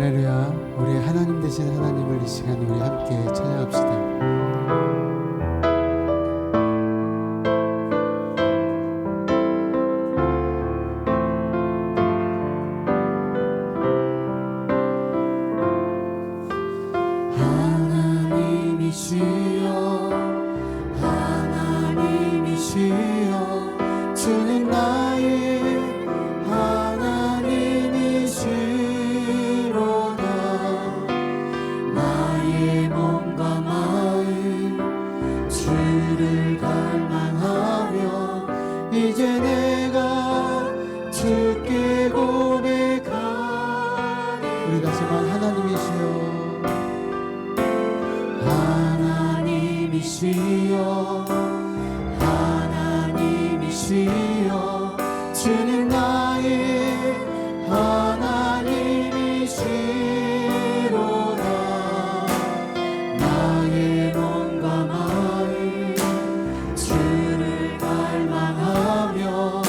할렐루야. 우리 하나님 되신 하나님을 이 시간 우리 함께 찬양합시다. 주는 나의 하나님이시로다. 나의 몸과 마음 주를 갈망하며 이제 내가 주께 고백하리. 우리 다시만 하나님이시여 하나님이시여 주는 나의 하나님이시로다. 나의 몸과 마음 주를 갈망하며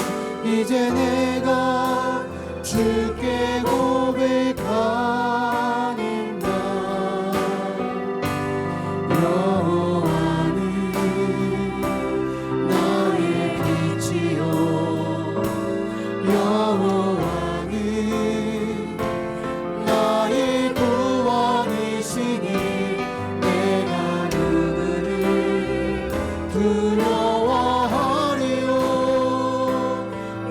이제 내가 주께 고백하는다. 여호와는 나의 빛이요 여호와는 나의 구원이시니 내가 누구를 두려워하리요.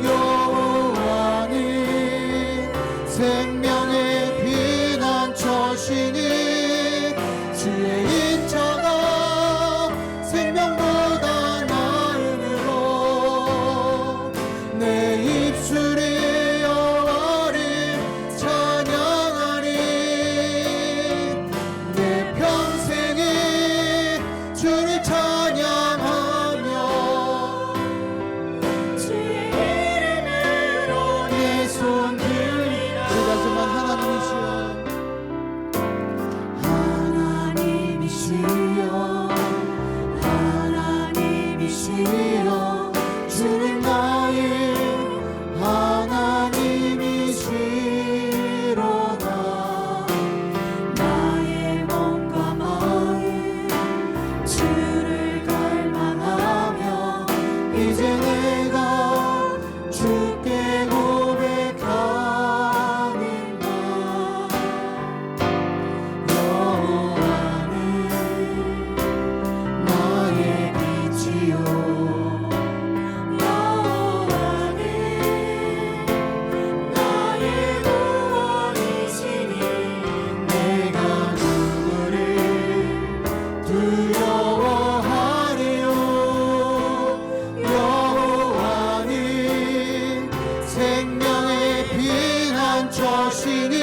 여호와는 생명의 피난처시니 주의 인자가 생명보다 나음으로 내 입술이 여호와를 찬양하리. 내 평생에 주를 찬양하며 주의 이름으로 내 손 들리라. 우리가지만 하나님이시여 주는 나의 하나님이시로다. 나의 몸과 마음 주를 갈망하며 이제 내가 주께 고백하는다. 여호와는 나의 빛이요 여호와는 나의 구원이시니 내가 누구를 두려워하리요. 여호와는 생명의 피난처시니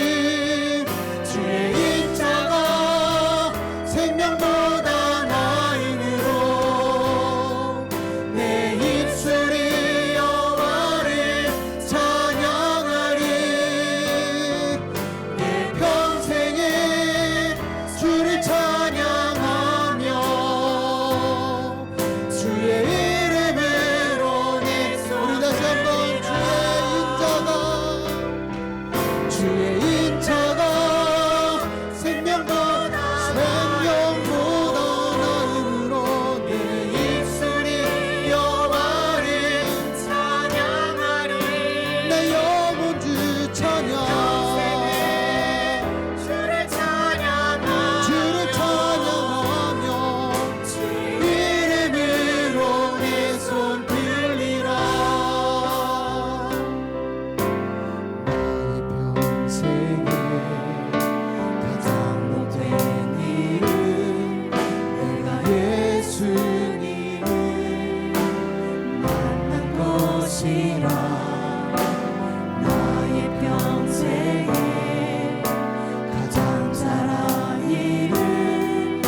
주의 인자가 생명보다 나음으로 내 입술이 여호와를 찬양하리. 내 평생에 주를 찬양하며 주의 이름으로 내 손을 다시 한번 주의 인자가 생명보다 나음으로 내 입술이 여호와를 찬양하리. 내 영혼 주 찬양 주를 찬양하며 주의 이름으로 내 손 들리라. 나의 평생에 가장 못된 일은 내가 예수님을 만난 것이라. 나의 평생에 가장 잘한 일은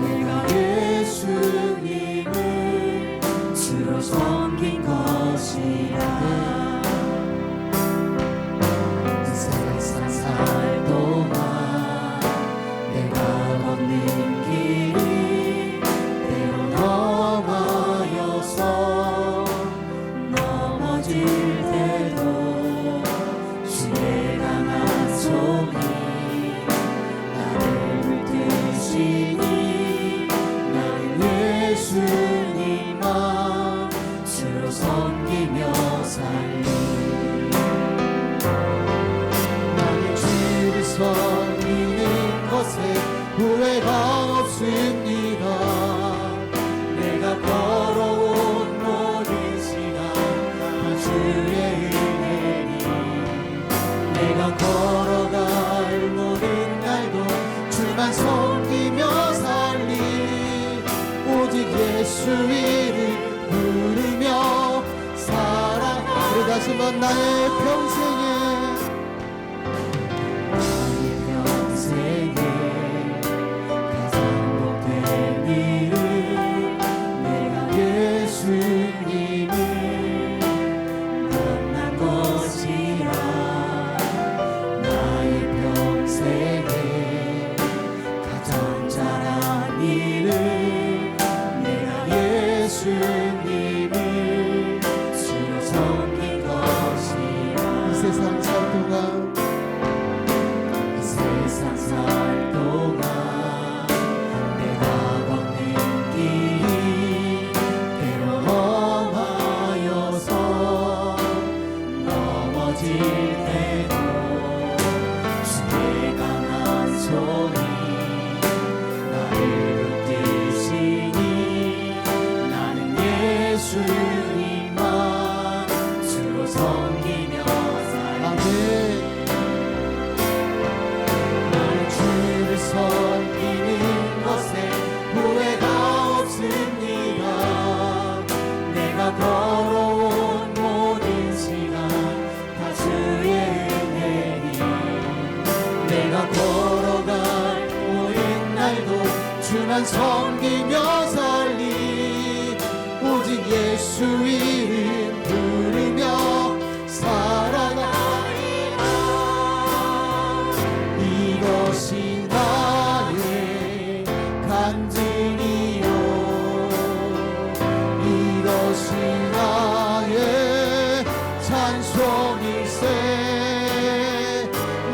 내가 예수님을 주로 섬긴 것이라. 세상 살 동안 내가 걷는 길이 때론 험하여서 넘어질 때도 주의 강한 손이 다시 한번 나의 평생에 가장 복된 일은 내가 예수님을 만난 것이라. 나의 평생에 가장 잘한 일은 내가 예수님을 주로 섬긴 것이라. 이 세상 살 동안 이 세상 살 동안 내가 걷는 길이 때론 험하여서 넘어질 때도 주의 강한 손이 나를 붙드시니 나는 예수님만 주로 섬기며 살리. 아멘. 나는 주를 섬기는 것에 후회가 없습니다. 내가 걸어온 모든 시간 다 주의 은혜니 내가 걸어갈 모든 날도 주만 섬기며 살리. 오직 예수 이름 부르며 살아가리라. 이것이 나의 간증이요 이것이 나의 찬송일세.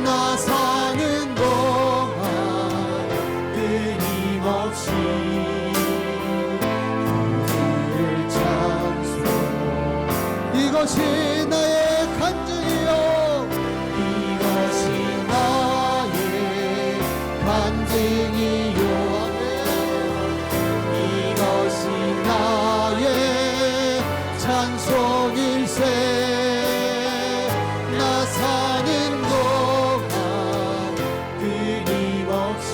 나 사는 동안 끊임없이 주를 찬송. 이것이 나의 간증이요 이것이 나의 간증이요 이것이 나의 찬송일세. 나 사는 동안 끊임없이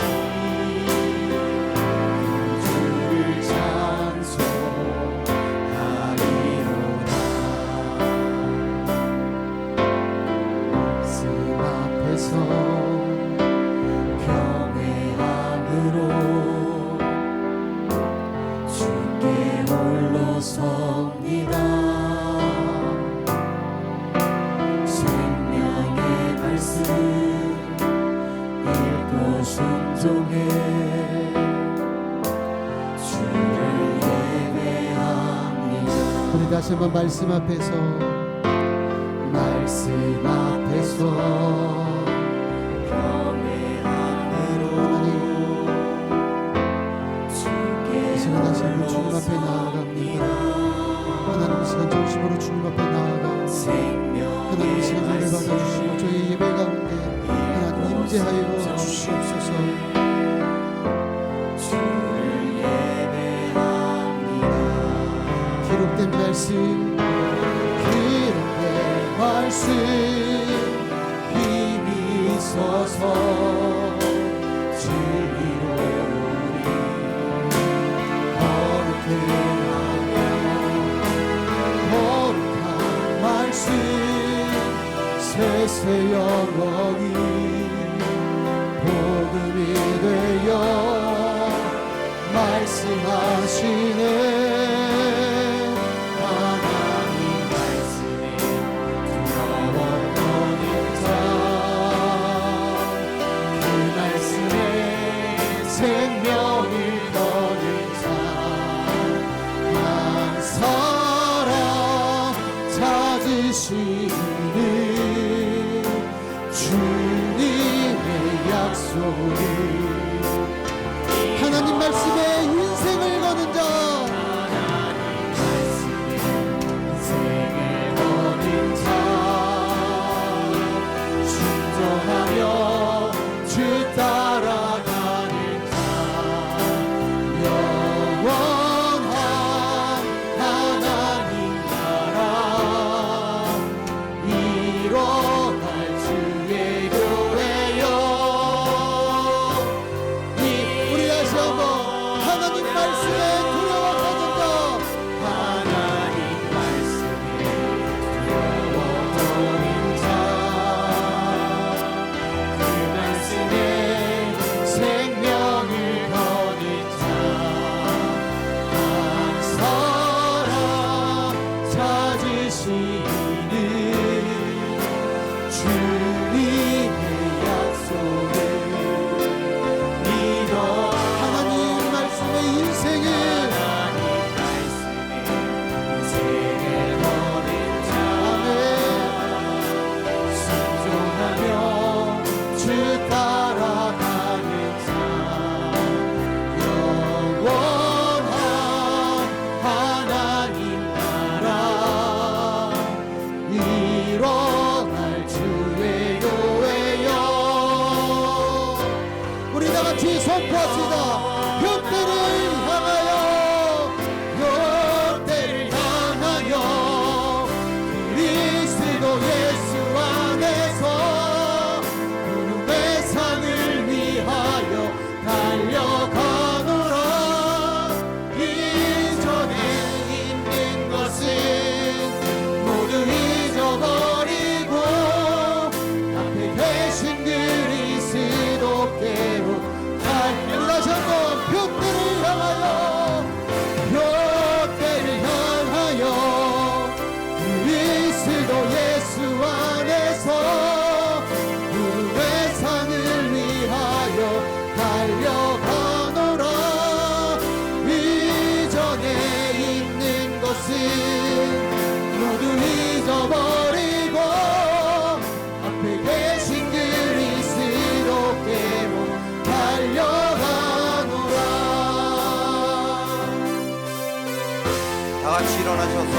주를 찬송하리로다. 씀 앞에서 경외함으로 주께 홀로 섭니다. 생명의 말씀 읽고 순종해 주를 예배합니다. 우리 다시 한번 말씀 앞에서 말씀 앞에서 경외함으로 주께 이 시간 다시 한번 주님 앞에 나아갑니다. 하나님 이 시간 중심으로 주님 앞에 나아가 하나님 이 시간 은혜 받아주시고 저희 예배 가운데 하나님 임재하여 주시옵소서. 주를 예배합니다. 기록된 말씀 힘이 있어서 주위로 우리 거룩해 하며 거룩한 말씀 세세 영원히 복음이 되어 말씀하시네. 하나님 말씀에 두려워 떠는 자 그 말씀에 생명을 거는 자 한 사람 찾으시는 주님의 약속을 하나님 말씀에 인생을 거는 자 하나님 말씀에 인생을 거는 자 순종하며 주 따라가는 자 영원한 하나님 나라 일어날 주의 교회여. 우리 다시 한번 하나님 지키시는 주님의 약속을 믿어 하나님 말씀의 인생을 걸은 자 순종하며 주 따라가는 자 영원한 하나님 나라 일어날 주의 교회여 우리 다 같이 선포합시다. 벽대를 향하여 역대를 향하여 그리스도 예수 안에서 구름의 상을 위하여 달려가노라 이전에 있는 것은 모두 잊어버리고 앞에 계신 그리스도께로 다시 한번 벽대를 향하여 벽대를 향하여 그리스도 예수 안에서 구름의 상을 위하여 달려가노라 이전에 있는 것은 모두 잊어버리고 앞에 계신 그리스도께로 달려가노라 다 같이 일어나셔서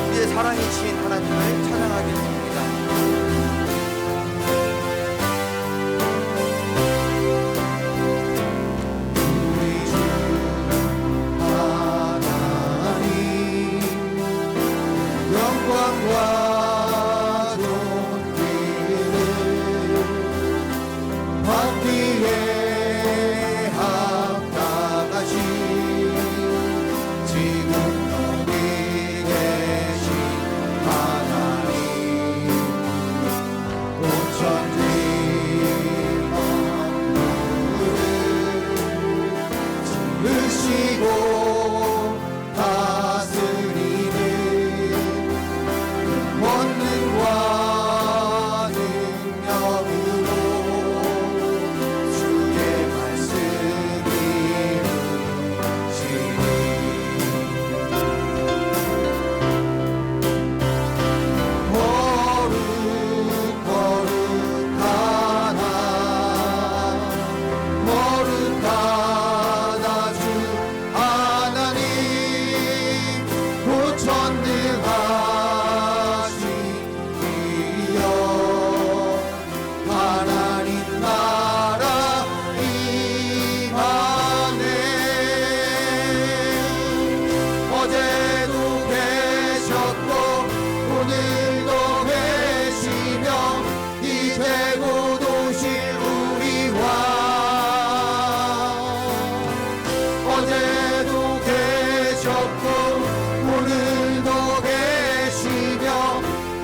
우리의 사랑이신 하나님을 찬양하겠습니다. 우리 주 하나님 영광과 존귀를 받기에 합당하신 지금 여기 계신 하나님 온천지 지으시고 다스리는 권능과 능력으로 주의 말씀이 이루시니 거룩 거룩하다 거룩하다 주 하나님 고천능하신 이여 하나님 나라 임하네 어제도 계셨고 오늘도 계시며 이제 곧 오실 우리 왕 어제도 계셨고 오늘도 계시며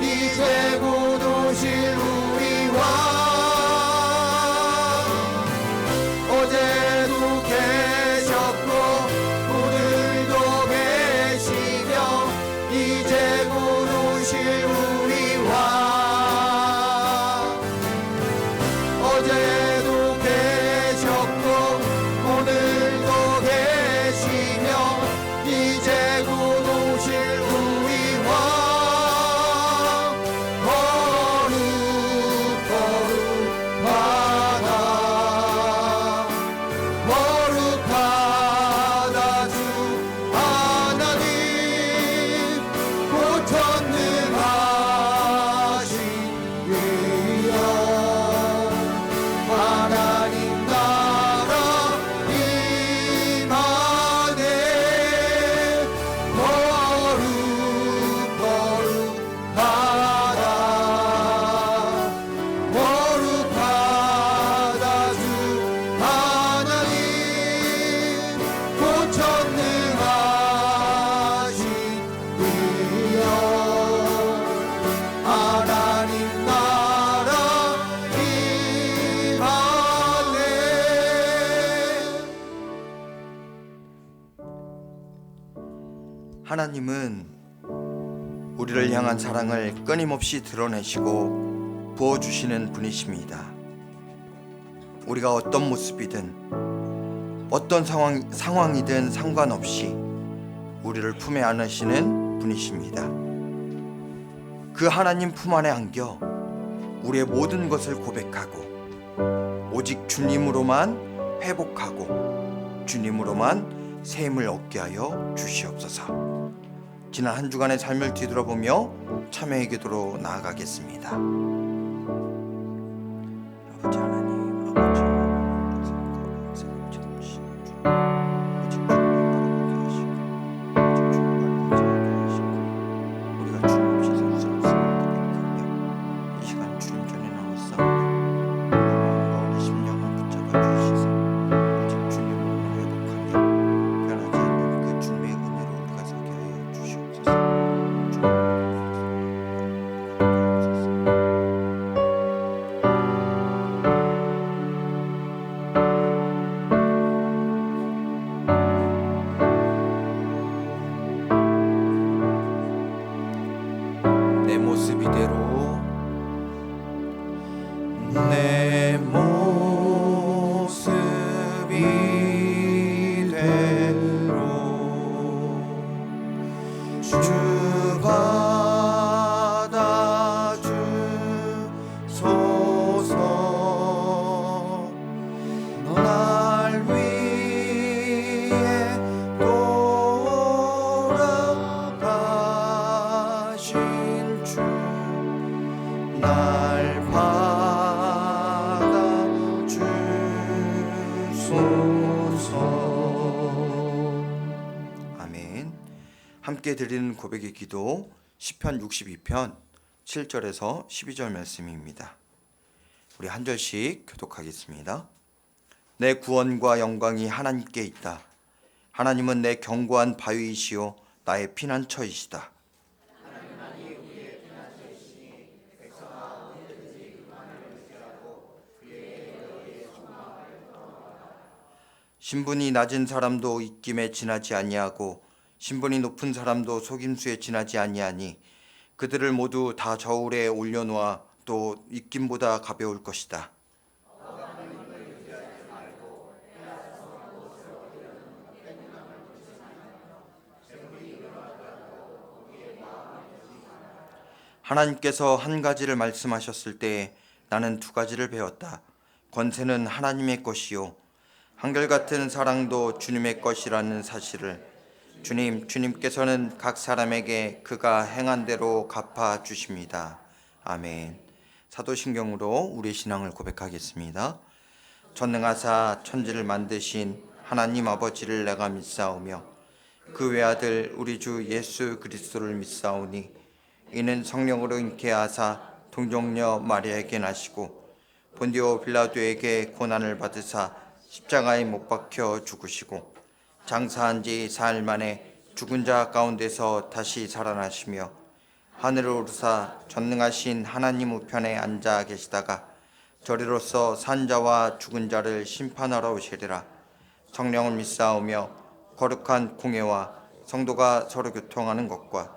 이제 곧 오실 우리 왕 어제도 계셨고 오늘도 계시며 이제 곧 오실 우리 왕 어제도 계셨고 오늘도 계시며 이제 곧 오실 우리 왕 거룩 거룩하다 거룩하다 주 하나님 고천능하신 이여 하나님 나라 임하네 거룩 거룩하다 거룩하다 주 하나님 고천능하신 이여 하나님 나라 임하네 하나님은 우리를 향한 사랑을 끊임없이 드러내시고 부어주시는 분이십니다. 우리가 어떤 모습이든 어떤 상황이든 상관없이 우리를 품에 안으시는 분이십니다. 그 하나님 품 안에 안겨 우리의 모든 것을 고백하고 오직 주님으로만 회복하고 주님으로만 샘을 얻게 하여 주시옵소서. 지난 한 주간의 삶을 뒤돌아보며 참회의 기도로 나아가겠습니다. 아버지 하나님, 아버지 우리가 주님 없이 살 수 없습니다. 이 시간 주님 전에 나와서 우리 심령을 붙잡아 주시소. 오직 주님으로만 회복하며 변하지 않는 그 주님의 은혜로 우리가 서게 하여 주시옵소서. 내 모습 이대로 내 모습 이대로 주 받아주소서. 날 위해 돌아가신 주 날 받아주소서. 아멘. 함께 드리는 고백의 기도 시편 62편 7절에서 12절 말씀입니다. 우리 한 절씩 교독하겠습니다. 내 구원과 영광이 하나님께 있다. 하나님은 내 견고한 바위이시요 나의 피난처이시다. 신분이 낮은 사람도 입김에 지나지 아니하고 신분이 높은 사람도 속임수에 지나지 아니하니 그들을 모두 다 저울에 올려놓아 또 입김보다 가벼울 것이다. 하나님께서 한 가지를 말씀하셨을 때에 나는 두 가지를 배웠다. 권세는 하나님의 것이요 한결같은 사랑도 주님의 것이라는 사실을. 주님께서는 각 사람에게 그가 행한 대로 갚아 주십니다. 아멘. 사도신경으로 우리 신앙을 고백하겠습니다. 전능하사 천지를 만드신 하나님 아버지를 내가 믿사오며 그 외아들 우리 주 예수 그리스도를 믿사오니 이는 성령으로 잉태하사 동정녀 마리아에게 나시고 본디오 빌라도에게 고난을 받으사 십자가에 못 박혀 죽으시고 장사한 지 사흘 만에 죽은 자 가운데서 다시 살아나시며 하늘을 오르사 전능하신 하나님 우편에 앉아 계시다가 저리로서 산 자와 죽은 자를 심판하러 오시리라. 성령을 믿사오며 거룩한 공예와 성도가 서로 교통하는 것과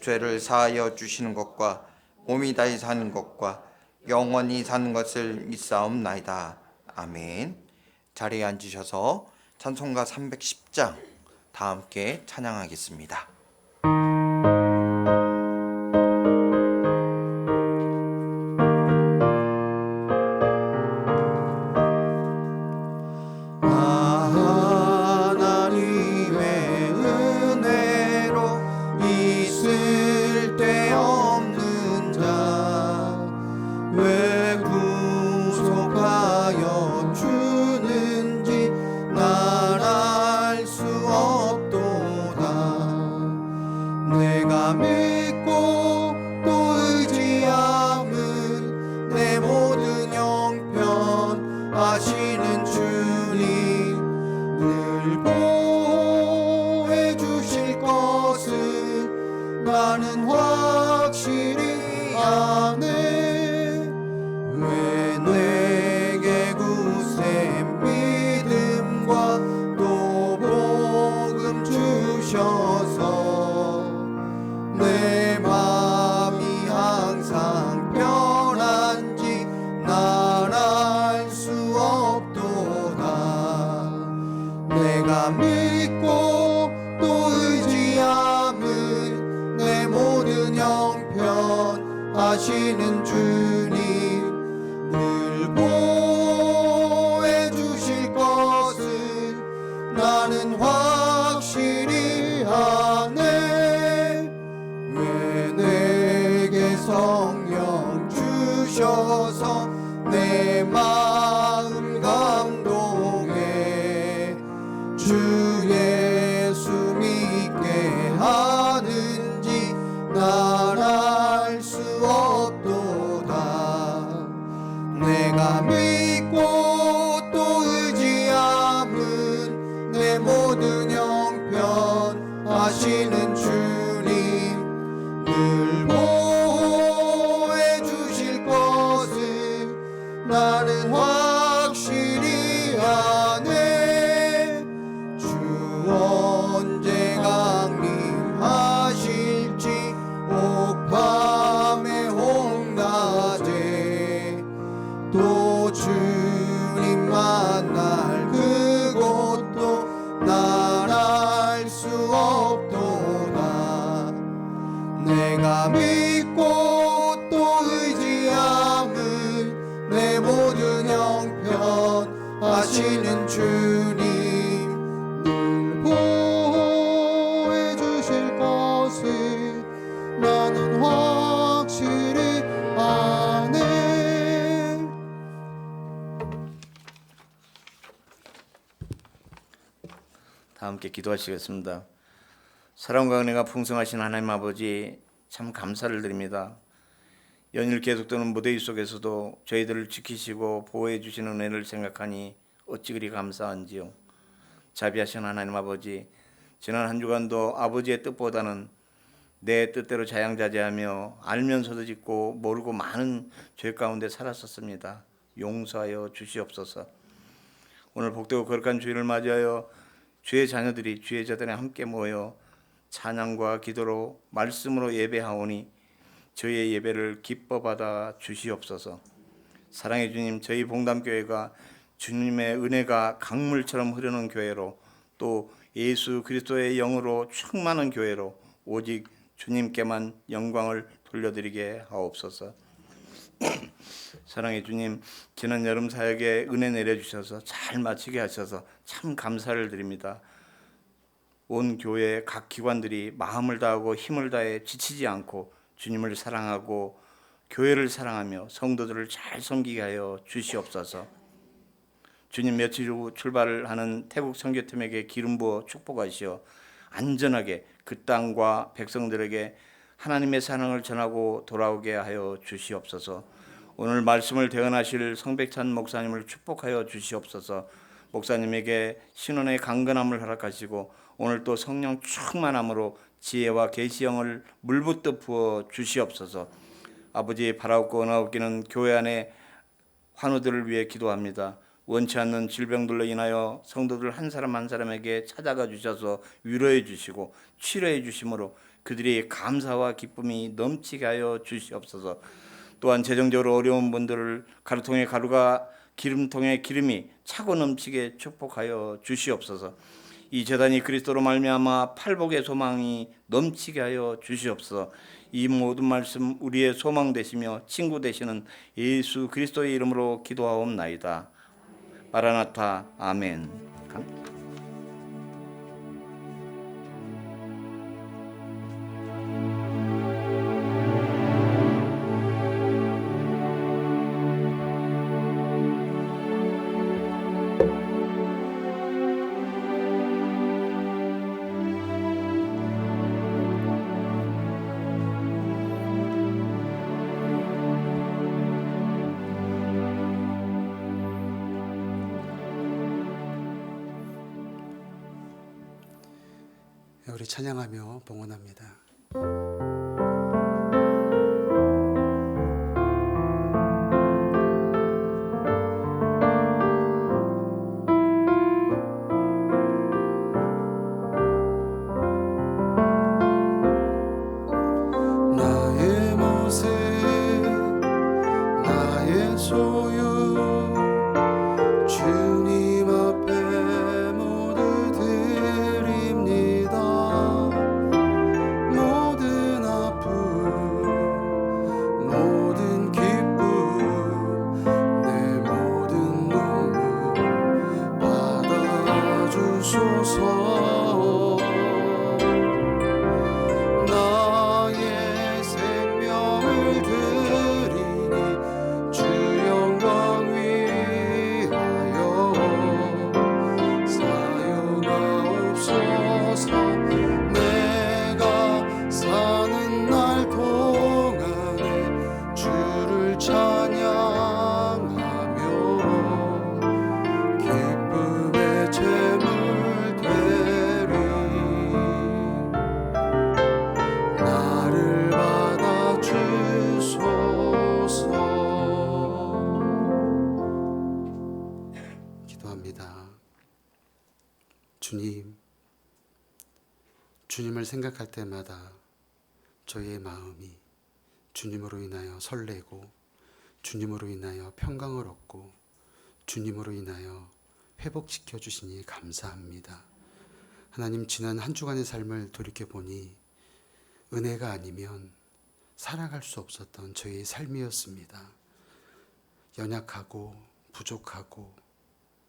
죄를 사하여 주시는 것과 몸이 다시 사는 것과 영원히 사는 것을 믿사옵나이다. 아멘. 자리에 앉으셔서 찬송가 310장 다 함께 찬양하겠습니다. 하나님의 은혜로 있을 데 없는 자 왜 구속하여 주는지 날 알 수 없도다. 내가 믿고 또 의지함은 내 모든 형편 아시는 주님 늘 보호해 주실 것을 나는 확실히 아네. 왜 내게 굳센 믿음과 또 복음 주셔서 내 맘 하시는 주님 늘 보호해 주실 것을 나는 확실히 아네. 왜 내게 성령 주셔서 내 마음 감동해 주 예수 믿게 하는지 날 알 수 없도다. 내가 믿고 또 의지함은 내 모든 형편 하시는 주님 늘 보호해 주실 것을 나는 확실히 아네. 주 언제 강림하실지 옥밤에 홍낮에 또 주님 만날 그곳도 날 알 수 없도다. 내가 믿고 또 의지함은 내 모든 형편 하시는 주님 늘 보호해 주실 것을 나는 확실히 아네. 다 함께 기도하시겠습니다. 사랑과 은혜가 풍성하신 하나님 아버지, 참 감사를 드립니다. 연일 계속되는 무더위 속에서도 저희들을 지키시고 보호해 주시는 은혜를 생각하니 어찌 그리 감사한지요. 자비하신 하나님 아버지, 지난 한 주간도 아버지의 뜻보다는 내 뜻대로 자양자재하며 알면서도 짓고 모르고 많은 죄 가운데 살았었습니다. 용서하여 주시옵소서. 오늘 복되고 거룩한 주일을 맞이하여 주의 자녀들이 주의 재단에 함께 모여 찬양과 기도로 말씀으로 예배하오니 저희의 예배를 기뻐 받아 주시옵소서. 사랑의 주님, 저희 봉담교회가 주님의 은혜가 강물처럼 흐르는 교회로, 또 예수 그리스도의 영으로 충만한 교회로 오직 주님께만 영광을 돌려드리게 하옵소서. 사랑의 주님, 지난 여름 사역에 은혜 내려주셔서 잘 마치게 하셔서 참 감사를 드립니다. 온 교회 각 기관들이 마음을 다하고 힘을 다해 지치지 않고 주님을 사랑하고 교회를 사랑하며 성도들을 잘 섬기게 하여 주시옵소서. 주님, 며칠 후 출발을 하는 태국 선교팀에게 기름 부어 축복하시어 안전하게 그 땅과 백성들에게 하나님의 사랑을 전하고 돌아오게 하여 주시옵소서. 오늘 말씀을 대언하실 성백찬 목사님을 축복하여 주시옵소서. 목사님에게 신원의 강건함을 허락하시고 오늘 또 성령 충만함으로 지혜와 계시형을 물붓듯 부어 주시옵소서. 아버지, 바라옵고 원하옵기는 교회 안에 환우들을 위해 기도합니다. 원치 않는 질병들로 인하여 성도들 한 사람 한 사람에게 찾아가 주셔서 위로해 주시고 치료해 주심으로 그들이 감사와 기쁨이 넘치게 하여 주시옵소서. 또한 재정적으로 어려운 분들을 가루통에 가루가 기름통에 기름이 차고 넘치게 축복하여 주시옵소서. 이 재단이 그리스도로 말미암아 팔복의 소망이 넘치게 하여 주시옵소서. 이 모든 말씀 우리의 소망 되시며 친구 되시는 예수 그리스도의 이름으로 기도하옵나이다. 마라나타. 아멘. 우리 찬양하며 봉헌합니다. 나의 모습 나의 소유 주님 앞에 모두 드립니다. 모든 아픔 삶을 생각할 때마다 저희의 마음이 주님으로 인하여 설레고 주님으로 인하여 평강을 얻고 주님으로 인하여 회복시켜 주시니 감사합니다. 하나님, 지난 한 주간의 삶을 돌이켜보니 은혜가 아니면 살아갈 수 없었던 저희의 삶이었습니다. 연약하고 부족하고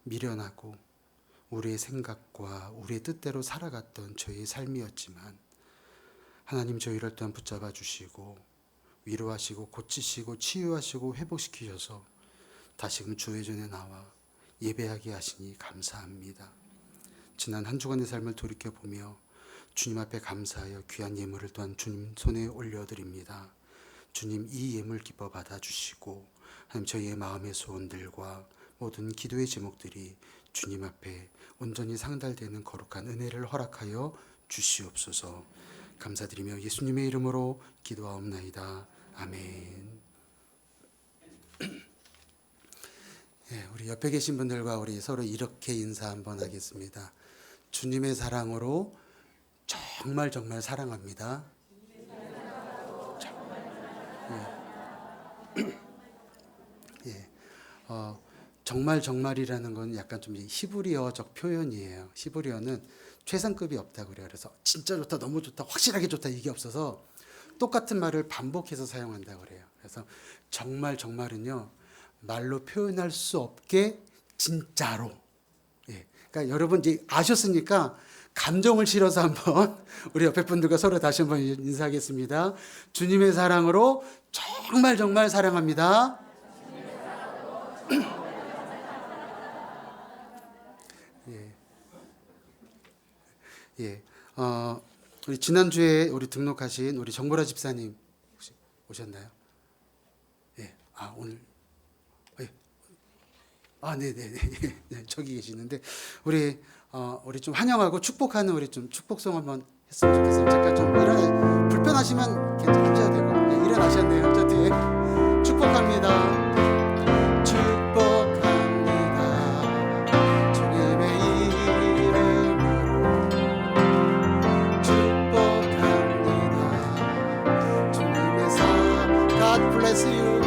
미련하고 우리의 생각과 우리의 뜻대로 살아갔던 저희의 삶이었지만 하나님, 저희를 또한 붙잡아 주시고 위로하시고 고치시고 치유하시고 회복시키셔서 다시금 주회전에 나와 예배하게 하시니 감사합니다. 지난 한 주간의 삶을 돌이켜보며 주님 앞에 감사하여 귀한 예물을 또한 주님 손에 올려드립니다. 주님, 이 예물 기뻐 받아주시고 하나님, 저희의 마음의 소원들과 모든 기도의 제목들이 주님 앞에 온전히 상달되는 거룩한 은혜를 허락하여 주시옵소서. 감사드리며 예수님의 이름으로 기도하옵나이다. 아멘. 우리 옆에 계신 분들과 우리 서로 이렇게 인사 한번 하겠습니다. 주님의 사랑으로 정말 정말 사랑합니다. 정말 정말이라는 건 약간 좀 히브리어적 표현이에요. 히브리어는 최상급이 없다고 그래요. 그래서 진짜 좋다, 너무 좋다, 확실하게 좋다 이게 없어서 똑같은 말을 반복해서 사용한다고 그래요. 그래서 정말 정말은요, 말로 표현할 수 없게 진짜로. 그러니까 여러분 이제 아셨으니까 감정을 실어서 한번 우리 옆에 분들과 서로 다시 한번 인사하겠습니다. 주님의 사랑으로 정말 정말 사랑합니다. 우리 지난주에 우리 등록하신 우리 정보라 집사님 혹시 오셨나요? 오늘 네네네. 네, 저기 계시는데 우리 좀 환영하고 축복하는 우리 좀 축복송 한번 했으면 좋겠어요. 잠깐 좀 불편하시면 괜찮으셔도 되고. 일어나셨네요. 저 뒤에 축복합니다. Bless you.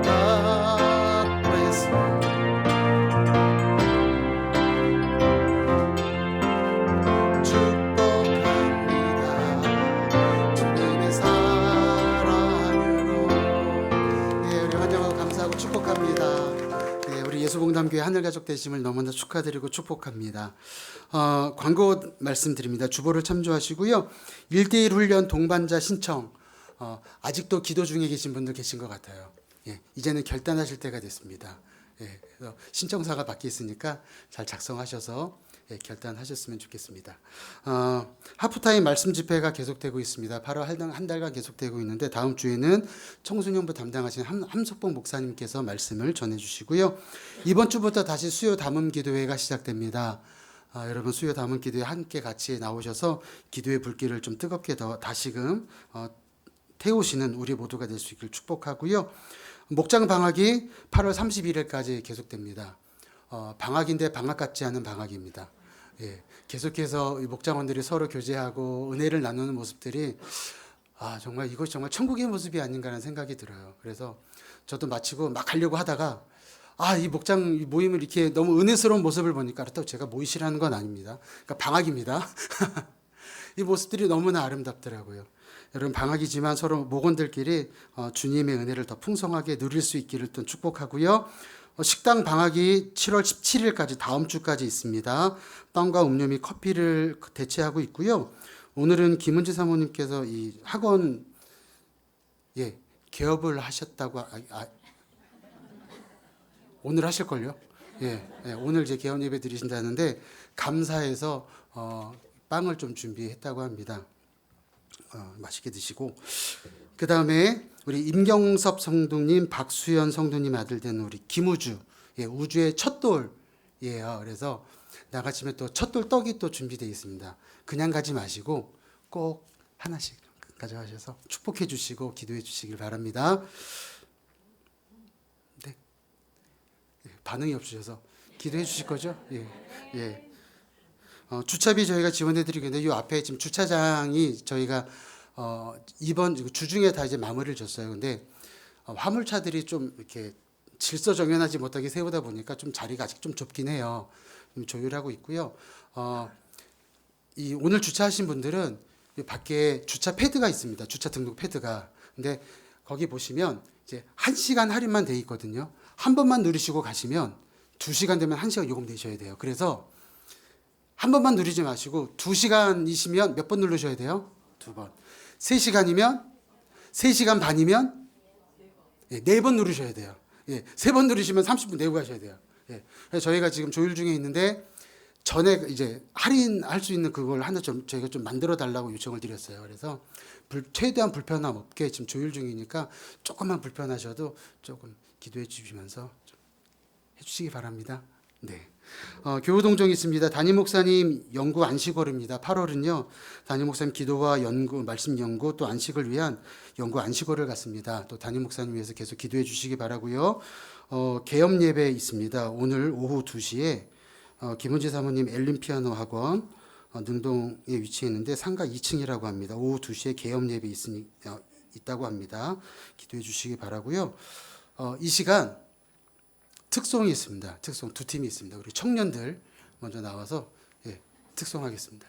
God bless you. 축복합니다. 주님의 사랑으로. 우리 환영하고 감사하고 축복합니다. 우리 예수봉담교회 하늘가족 되심을 너무나 축하드리고 축복합니다. 광고 말씀드립니다. 주보를 참조하시고요. 1:1 훈련 동반자 신청. 아직도 기도 중에 계신 분들 계신 것 같아요. 이제는 결단하실 때가 됐습니다. 그래서 신청사가 밖에 있으니까 잘 작성하셔서 결단하셨으면 좋겠습니다. 하프타임 말씀 집회가 계속되고 있습니다. 8월 한 달간 계속되고 있는데 다음 주에는 청소년부 담당하신 함석봉 목사님께서 말씀을 전해주시고요. 이번 주부터 다시 수요 담음 기도회가 시작됩니다. 여러분 수요 담음 기도회 함께 같이 나오셔서 기도의 불길을 좀 뜨겁게 더 다시금 태우시는 우리 모두가 될 수 있길 축복하고요. 목장 방학이 8월 31일까지 계속됩니다. 방학인데 방학 같지 않은 방학입니다. 계속해서 목장원들이 서로 교제하고 은혜를 나누는 모습들이 정말 이것이 정말 천국의 모습이 아닌가라는 생각이 들어요. 그래서 저도 마치고 막 가려고 하다가 이 목장 모임을 이렇게 너무 은혜스러운 모습을 보니까 그렇다고 제가 모이시라는 건 아닙니다. 그러니까 방학입니다. 이 모습들이 너무나 아름답더라고요. 여러분 방학이지만 서로 목원들끼리 주님의 은혜를 더 풍성하게 누릴 수 있기를 또 축복하고요. 식당 방학이 7월 17일까지 다음 주까지 있습니다. 빵과 음료 및 커피를 대체하고 있고요. 오늘은 김은지 사모님께서 이 학원 개업을 하셨다고 오늘 하실걸요? 오늘 이제 개업 예배 드리신다는데 감사해서 빵을 좀 준비했다고 합니다. 맛있게 드시고 그 다음에 우리 임경섭 성도님, 박수연 성도님 아들 된 우리 김우주 우주의 첫돌이에요. 그래서 나가시면 또 첫돌 떡이 또 준비되어 있습니다. 그냥 가지 마시고 꼭 하나씩 가져가셔서 축복해 주시고 기도해 주시길 바랍니다. 반응이 없으셔서 기도해 주실 거죠? 주차비 저희가 지원해드리고 있는데 이 앞에 지금 주차장이 저희가 이번 주중에 다 이제 마무리를 줬어요. 근데 화물차들이 좀 이렇게 질서정연하지 못하게 세우다 보니까 좀 자리가 아직 좀 좁긴 해요. 좀 조율하고 있고요. 이 오늘 주차하신 분들은 이 밖에 주차 패드가 있습니다. 주차 등록 패드가. 근데 거기 보시면 이제 1시간 할인만 돼 있거든요. 한 번만 누르시고 가시면 2시간 되면 1시간 요금 내셔야 돼요. 그래서 한 번만 누르지 마시고 2시간이시면 몇 번 누르셔야 돼요? 2번. 3시간이면 3시간 반이면 4번 누르셔야 돼요. 3번 누르시면 30분 내고 가셔야 돼요. 그래서 저희가 지금 조율 중에 있는데 전에 이제 할인할 수 있는 그걸 하나 좀 저희가 좀 만들어 달라고 요청을 드렸어요. 그래서 최대한 불편함 없게 지금 조율 중이니까 조금만 불편하셔도 조금 기도해 주시면서 좀 해주시기 바랍니다. 네. 교우동정이 있습니다. 담임 목사님 연구 안식월입니다. 8월은요. 담임 목사님 기도와 연구, 말씀 연구 또 안식을 위한 연구 안식월을 갖습니다. 또 담임 목사님 위해서 계속 기도해 주시기 바라고요. 개업 예배 있습니다. 오늘 오후 2시에 김은지 사모님 엘린 피아노 학원 능동에 위치해 있는데 상가 2층이라고 합니다. 오후 2시에 개업 예배 있다고 합니다. 기도해 주시기 바라고요. 이 시간 특송이 있습니다. 특송 2팀이 있습니다. 우리 청년들 먼저 나와서 특송하겠습니다.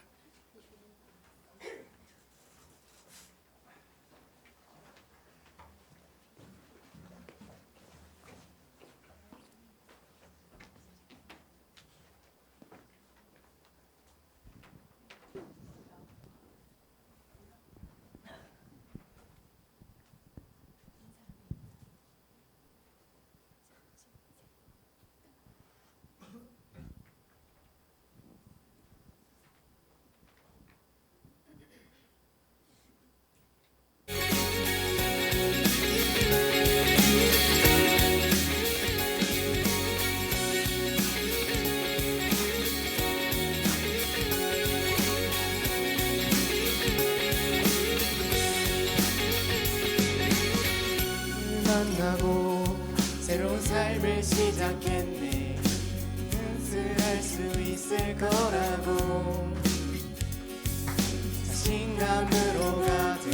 만나고 새로운 삶을 시작했네. 은수할 수 있을 거라고 자신감으로 가득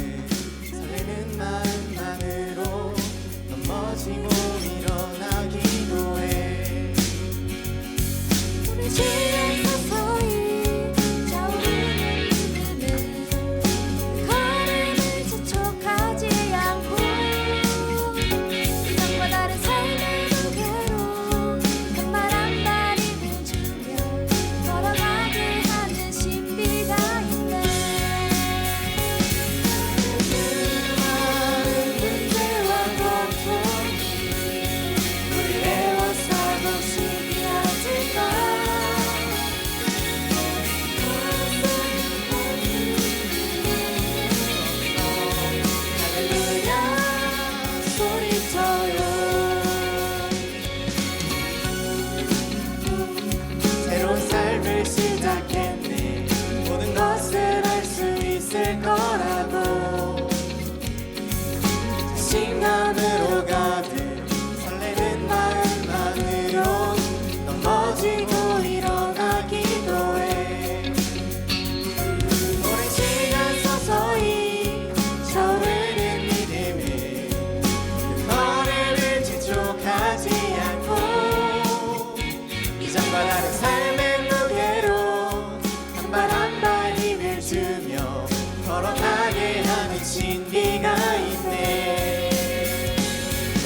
설레는 마음만으로 넘어지고 일어나기도 해. 우리 주에 서서히 차오르는 믿음은 그 걸음을 재촉하지 않고 이전과 다른 삶의 무게로 한 말 한 마디를 주며 걸어가게 하는 신비가 있네. 수많은 문제와 고통이 우리 애워싸고 시기 하지만 할렐루야 소리쳐요. 새로운 삶을 시작했네. 모든 것을 할 수 있을 거라고 자신감으로 가득 설레는 마음만으로 넘어지고 일어나기도 해. 오랜 시간 서서히 차오르는 믿음을 그 걸음을 지촉하지 않고 이전과 다른 삶의 무게로 한 발 한 발 힘을 주며 걸어가게 하는 신비가 있네.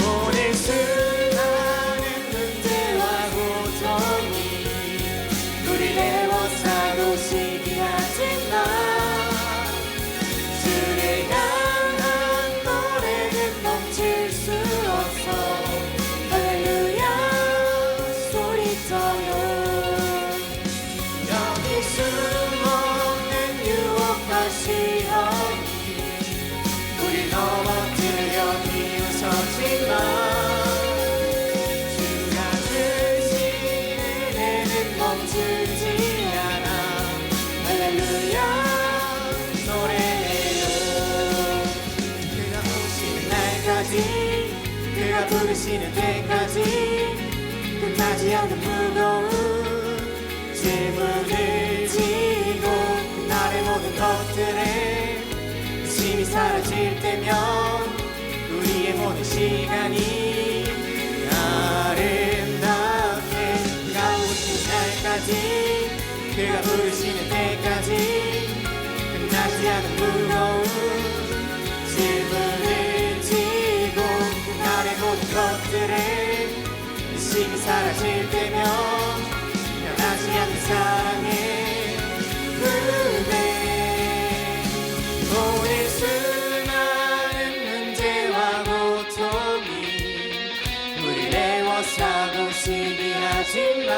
오늘 수많은 문제와 고통이 우리를 애워싸고 시기하지만 주를 향한 노래는 멈출 수 없어. 할렐루야 소리쳐요. 여기 숨어있는 유혹과 시험이 우리 넘어뜨려 비웃었지만 주가 주신 은혜는 멈추지 않아. 할렐루야 노래해요. 그가 오시는 날까지 그가 부르시는 때까지 끝나지 않는 무거운 질문을 사라질 때면 우리의 모든 시간이 아름답게 그가 오시는 날까지 그가 부르시는 때까지 끝나지 않은 무거운 짐을 지고 나의 모든 것들을 이 시기 사라질 때면 변하지 않는 사랑의 은혜 오늘 수많은 문제와 고통이 우리를 애워싸고 시기하지만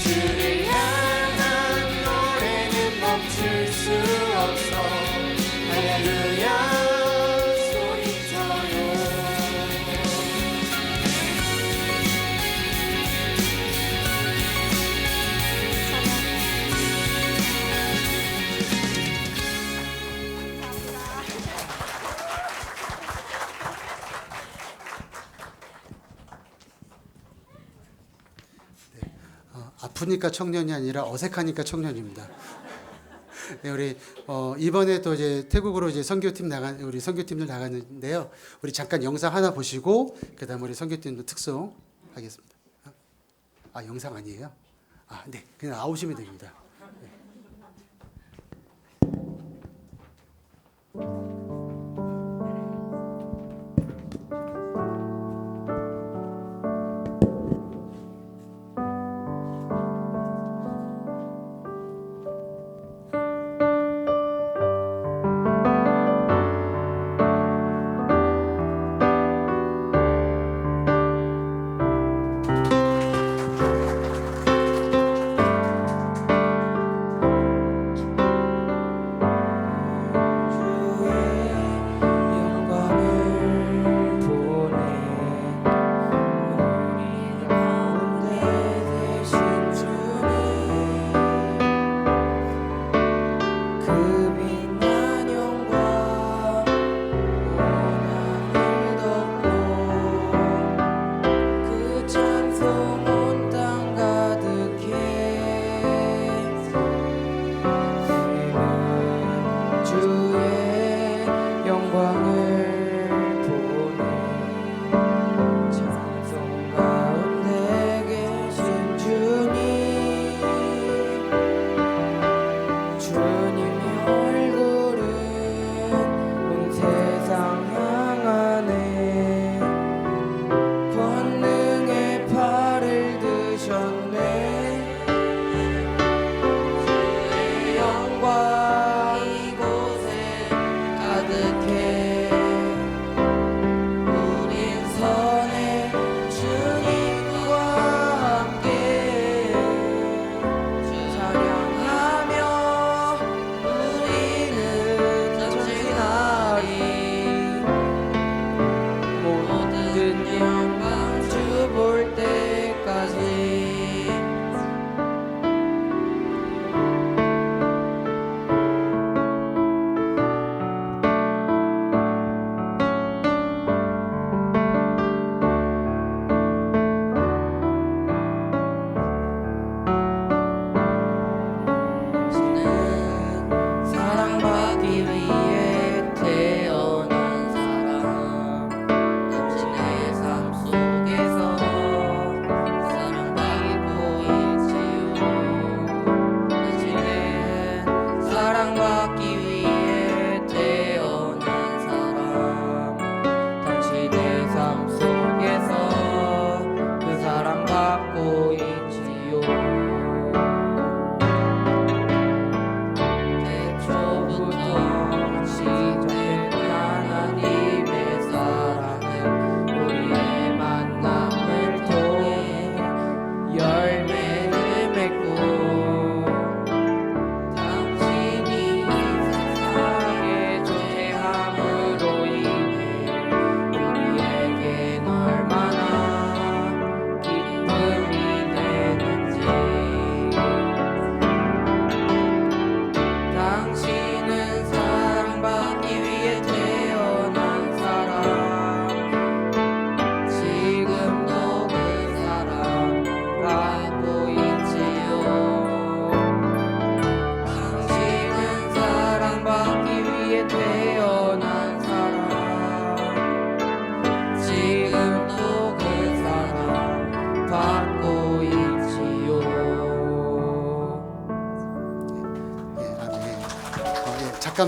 주를 향한 노래는 멈출 수 없어 할렐루야 소리쳐요 아프니까 청년이 아니라 어색하니까 청년입니다. 네, 우리 이번에 또 이제 태국으로 이제 우리 선교팀들 나가는데요. 우리 잠깐 영상 하나 보시고 그다음 우리 선교팀도 특송하겠습니다. 아 영상 아니에요? 아 네, 그냥 나오시면 됩니다. 네.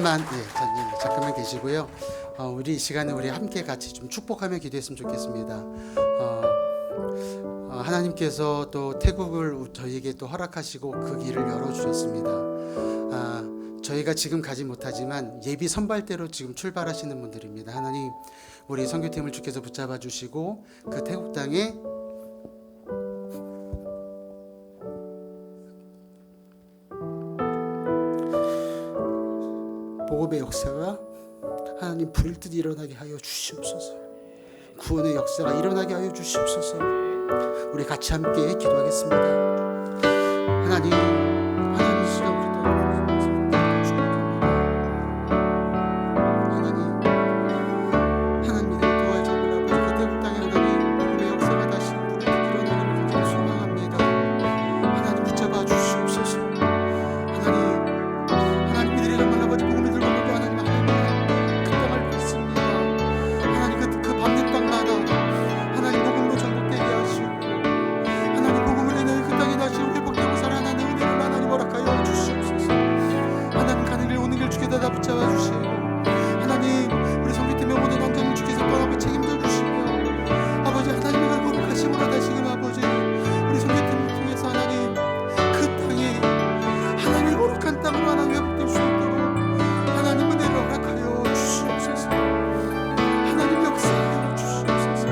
잠깐만 계시고요. 우리 이 시간에 우리 함께 같이 좀 축복하며 기도했으면 좋겠습니다. 하나님께서 또 태국을 저희에게 또 허락하시고 그 길을 열어주셨습니다. 저희가 지금 가지 못하지만 예비 선발대로 지금 출발하시는 분들입니다. 하나님, 우리 선교팀을 주께서 붙잡아 주시고 그 태국 땅에 복음의 역사가 하나님 불듯 일어나게 하여 주시옵소서. 구원의 역사가 일어나게 하여 주시옵소서. 우리 같이 함께 기도하겠습니다. 하나님 시간 하나님 이를 도와주시고 아버지 그 태국 땅에 하나님 복음의 역사가 다시 불듯 일어나기를 간절히 소망합니다. 하나님 붙잡아 주시옵소서. 하나님 믿으리 정말 아버지 복음을 들고 보고 하나님 그 땅을 믿습니다. 하나님 그 밟는 땅마다 하나님 복음으로 전복되게 하시고 하나님 복음을 인해 그 땅이 다시 회복되고 살아나는 은혜를 하나님 허락하여 주시옵소서. 하나님 가는 길 오는 길 주께서 다 붙잡아 주시고 하나님 우리 성교팀의 모든 완전을 주께서 떠나고 책임져 주시며 아버지 하나님의 거룩하심으로 다시금 아버지 우리 성교팀을 통해서 하나님 그 땅에 하나님의 거룩한 땅으로 하나님 회복될 수 있도록 하나님 은혜를 허락하여 주시옵소서. 하나님 역사하여 주시옵소서.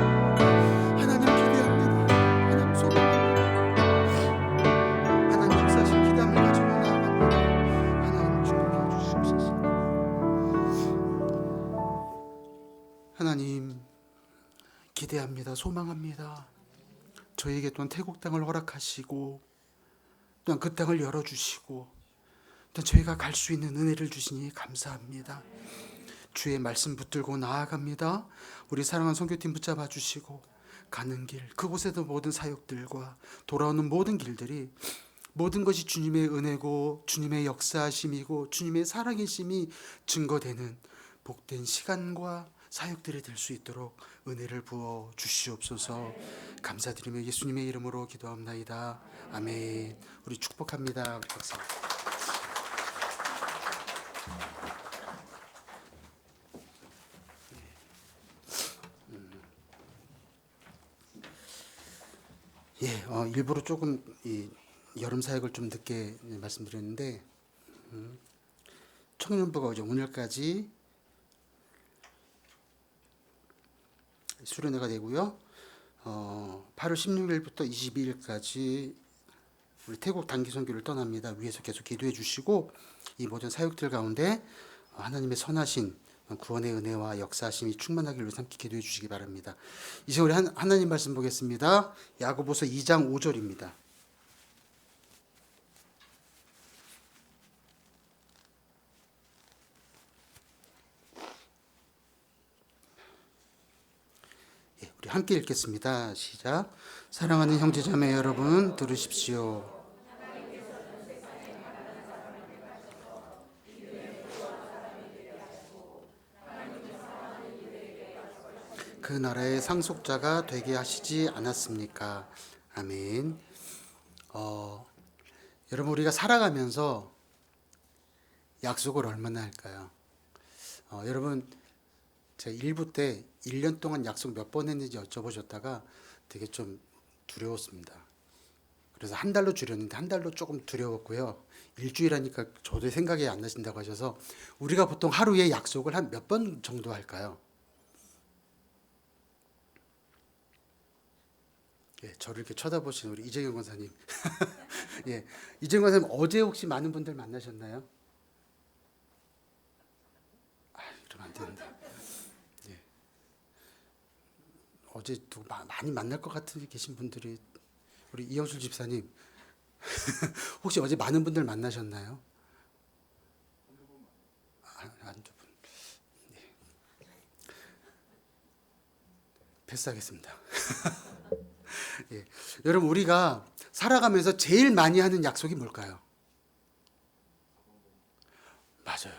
하나님 기대합니다. 하나님 소망합니다. 하나님 역사하실 기대함을 가지고 나아갑니다. 하나님 축복해 주시옵소서. 하나님 기대합니다. 소망합니다. 저에게 또한 태국 땅을 허락하시고 또한 그 땅을 열어주시고 또 저희가 갈 수 있는 은혜를 주시니 감사합니다. 주의 말씀 붙들고 나아갑니다. 우리 사랑하는 선교팀 붙잡아 주시고 가는 길 그곳에도 모든 사역들과 돌아오는 모든 길들이 모든 것이 주님의 은혜고 주님의 역사하심이고 주님의 살아계심이 증거되는 복된 시간과 사역들이 될 수 있도록 은혜를 부어 주시옵소서. 감사드리며 예수님의 이름으로 기도합나이다. 아멘. 우리 축복합니다. 우리 박사. 일부러 조금 이 여름 사역을 좀 늦게 말씀드렸는데 청년부가 이제 오늘까지 수련회가 되고요. 8월 16일부터 22일까지 우리 태국 단기 선교를 떠납니다. 위에서 계속 기도해 주시고 이 모든 사역들 가운데 하나님의 선하신 구원의 은혜와 역사하심이 충만하기를 위해서 함께 기도해 주시기 바랍니다. 이제 우리 하나님 말씀 보겠습니다. 야고보서 2장 5절입니다. 우리 함께 읽겠습니다. 시작. 사랑하는 형제자매 여러분 들으십시오. 그 나라의 상속자가 되게 하시지 않았습니까? 아멘. 여러분 우리가 살아가면서 약속을 얼마나 할까요? 여러분 제가 1부 때 1년 동안 약속 몇 번 했는지 여쭤보셨다가 되게 좀 두려웠습니다. 그래서 한 달로 줄였는데 한 달로 조금 두려웠고요. 일주일 하니까 저도 생각이 안 나신다고 하셔서 우리가 보통 하루에 약속을 한 몇 번 정도 할까요? 예, 저를 이렇게 쳐다보시는 우리 이재경 권사님. 예, 이재경 권사님 어제 혹시 많은 분들 만나셨나요? 이러면 안 되는데. 예. 어제 또 많이 만날 것 같은 계신 분들이 우리 이영술 집사님. 혹시 어제 많은 분들 만나셨나요? 한두 분. 예. 패스하겠습니다. 예. 여러분 우리가 살아가면서 제일 많이 하는 약속이 뭘까요? 맞아요.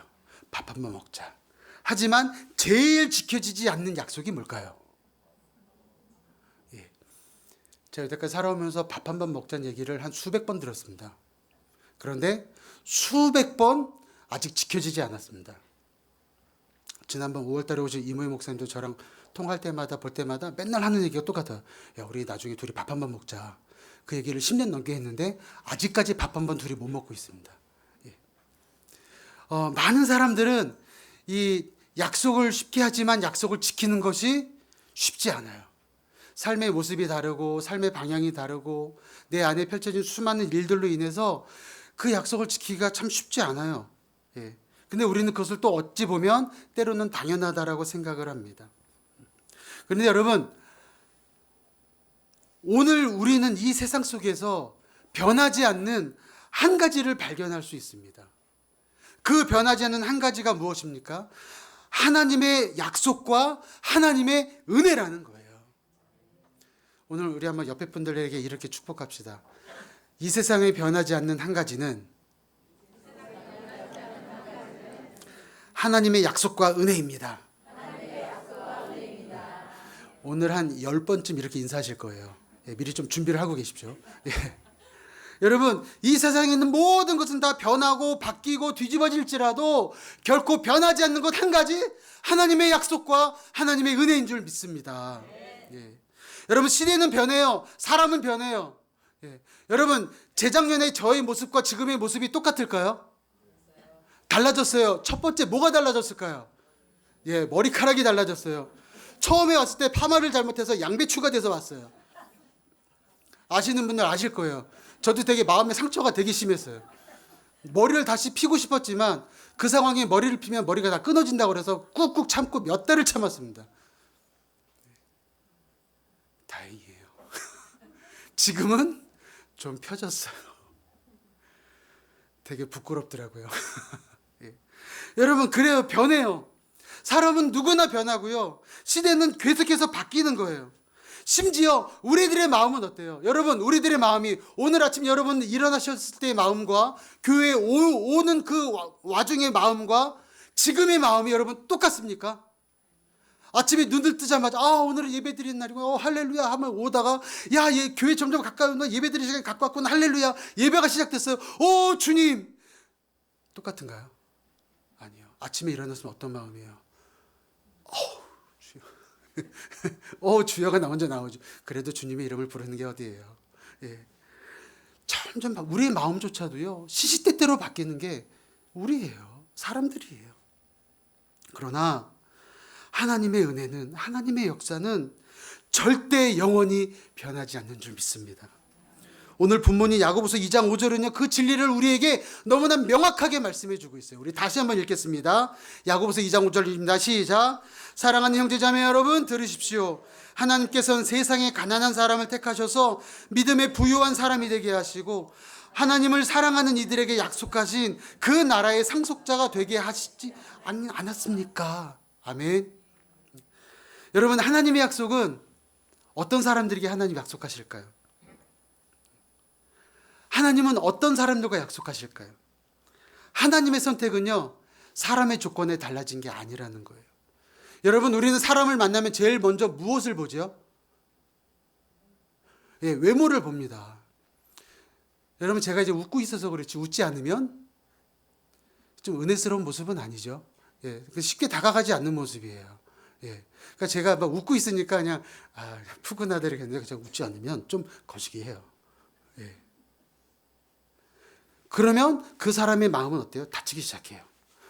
밥 한 번 먹자. 하지만 제일 지켜지지 않는 약속이 뭘까요? 예. 제가 여태까지 살아오면서 밥 한 번 먹자는 얘기를 한 수백 번 들었습니다. 그런데 수백 번 아직 지켜지지 않았습니다. 지난번 5월달에 오신 이모희 목사님도 저랑 통화할 때마다 볼 때마다 맨날 하는 얘기가 똑같아요. 야, 우리 나중에 둘이 밥 한 번 먹자. 그 얘기를 10년 넘게 했는데 아직까지 밥 한 번 둘이 못 먹고 있습니다. 예. 많은 사람들은 이 약속을 쉽게 하지만 약속을 지키는 것이 쉽지 않아요. 삶의 모습이 다르고 삶의 방향이 다르고 내 안에 펼쳐진 수많은 일들로 인해서 그 약속을 지키기가 참 쉽지 않아요. 예. 근데 우리는 그것을 또 어찌 보면 때로는 당연하다라고 생각을 합니다. 그런데 여러분, 오늘 우리는 이 세상 속에서 변하지 않는 한 가지를 발견할 수 있습니다. 그 변하지 않는 한 가지가 무엇입니까? 하나님의 약속과 하나님의 은혜라는 거예요. 오늘 우리 한번 옆에 분들에게 이렇게 축복합시다. 이 세상에 변하지 않는 한 가지는 하나님의 약속과 은혜입니다. 오늘 한 10번쯤 이렇게 인사하실 거예요. 예, 미리 좀 준비를 하고 계십시오. 예. 여러분, 이 세상에 있는 모든 것은 다 변하고 바뀌고 뒤집어질지라도 결코 변하지 않는 것 한 가지, 하나님의 약속과 하나님의 은혜인 줄 믿습니다. 예. 여러분, 시대는 변해요. 사람은 변해요. 예. 여러분, 재작년에 저의 모습과 지금의 모습이 똑같을까요? 달라졌어요. 첫 번째 뭐가 달라졌을까요? 예, 머리카락이 달라졌어요. 처음에 왔을 때 파마를 잘못해서 양배추가 돼서 왔어요. 아시는 분들 아실 거예요. 저도 되게 마음에 상처가 되게 심했어요. 머리를 다시 피고 싶었지만 그 상황에 머리를 피면 머리가 다 끊어진다고 그래서 꾹꾹 참고 몇 달을 참았습니다. 다행이에요. 지금은 좀 펴졌어요. 되게 부끄럽더라고요. 예. 여러분, 그래요. 변해요. 사람은 누구나 변하고요. 시대는 계속해서 바뀌는 거예요. 심지어 우리들의 마음은 어때요? 여러분, 우리들의 마음이 오늘 아침 여러분 일어나셨을 때의 마음과 교회에 오는 그 와중의 마음과 지금의 마음이 여러분 똑같습니까? 아침에 눈을 뜨자마자 오늘은 예배 드리는 날이고 할렐루야 하면 오다가 야, 교회 점점 가까이 온다. 예배 드리는 시간이 가까웠구나. 할렐루야. 예배가 시작됐어요. 오, 주님. 똑같은가요? 아니요. 아침에 일어났으면 어떤 마음이에요? 주여가 나 먼저 나오죠. 그래도 주님의 이름을 부르는 게 어디예요? 예. 점점 우리의 마음조차도요, 시시때때로 바뀌는 게 우리예요. 사람들이에요. 그러나 하나님의 은혜는, 하나님의 역사는 절대 영원히 변하지 않는 줄 믿습니다. 오늘 본문이 야고보서 2장 5절은요, 그 진리를 우리에게 너무나 명확하게 말씀해 주고 있어요. 우리 다시 한번 읽겠습니다. 야고보서 2장 5절입니다. 시작. 사랑하는 형제자매 여러분, 들으십시오. 하나님께서는 세상에 가난한 사람을 택하셔서 믿음에 부유한 사람이 되게 하시고 하나님을 사랑하는 이들에게 약속하신 그 나라의 상속자가 되게 하시지 않았습니까? 아멘. 여러분, 하나님의 약속은 어떤 사람들에게 하나님 약속하실까요? 하나님은 어떤 사람들과 약속하실까요? 하나님의 선택은요, 사람의 조건에 달라진 게 아니라는 거예요. 여러분, 우리는 사람을 만나면 제일 먼저 무엇을 보죠? 예, 외모를 봅니다. 여러분, 제가 이제 웃고 있어서 그렇지 웃지 않으면 좀 은혜스러운 모습은 아니죠. 예, 쉽게 다가가지 않는 모습이에요. 예, 그러니까 제가 막 웃고 있으니까 그냥 푸근하다 이렇게 했는데 제가 웃지 않으면 좀 거시기해요. 예. 그러면 그 사람의 마음은 어때요? 다치기 시작해요.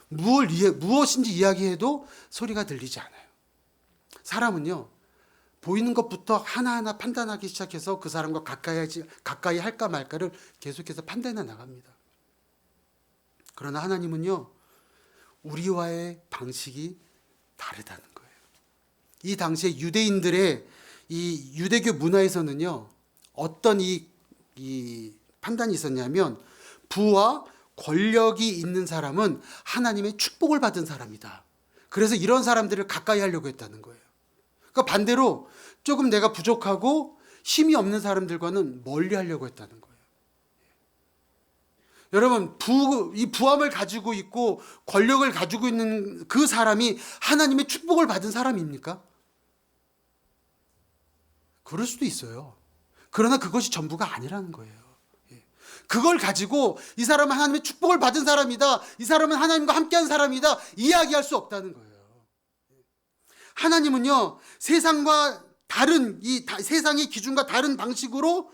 무엇인지 이야기해도 소리가 들리지 않아요. 사람은요, 보이는 것부터 하나하나 판단하기 시작해서 그 사람과 가까이 할까 말까를 계속해서 판단해 나갑니다. 그러나 하나님은요, 우리와의 방식이 다르다는 거예요. 이 당시에 유대인들의 이 유대교 문화에서는요, 어떤 이 판단이 있었냐면, 부와 권력이 있는 사람은 하나님의 축복을 받은 사람이다. 그래서 이런 사람들을 가까이 하려고 했다는 거예요. 그러니까 반대로 조금 내가 부족하고 힘이 없는 사람들과는 멀리 하려고 했다는 거예요. 여러분, 이 부함을 가지고 있고 권력을 가지고 있는 그 사람이 하나님의 축복을 받은 사람입니까? 그럴 수도 있어요. 그러나 그것이 전부가 아니라는 거예요. 그걸 가지고 이 사람은 하나님의 축복을 받은 사람이다, 이 사람은 하나님과 함께한 사람이다 이야기할 수 없다는 거예요. 하나님은요, 세상과 다른 세상의 기준과 다른 방식으로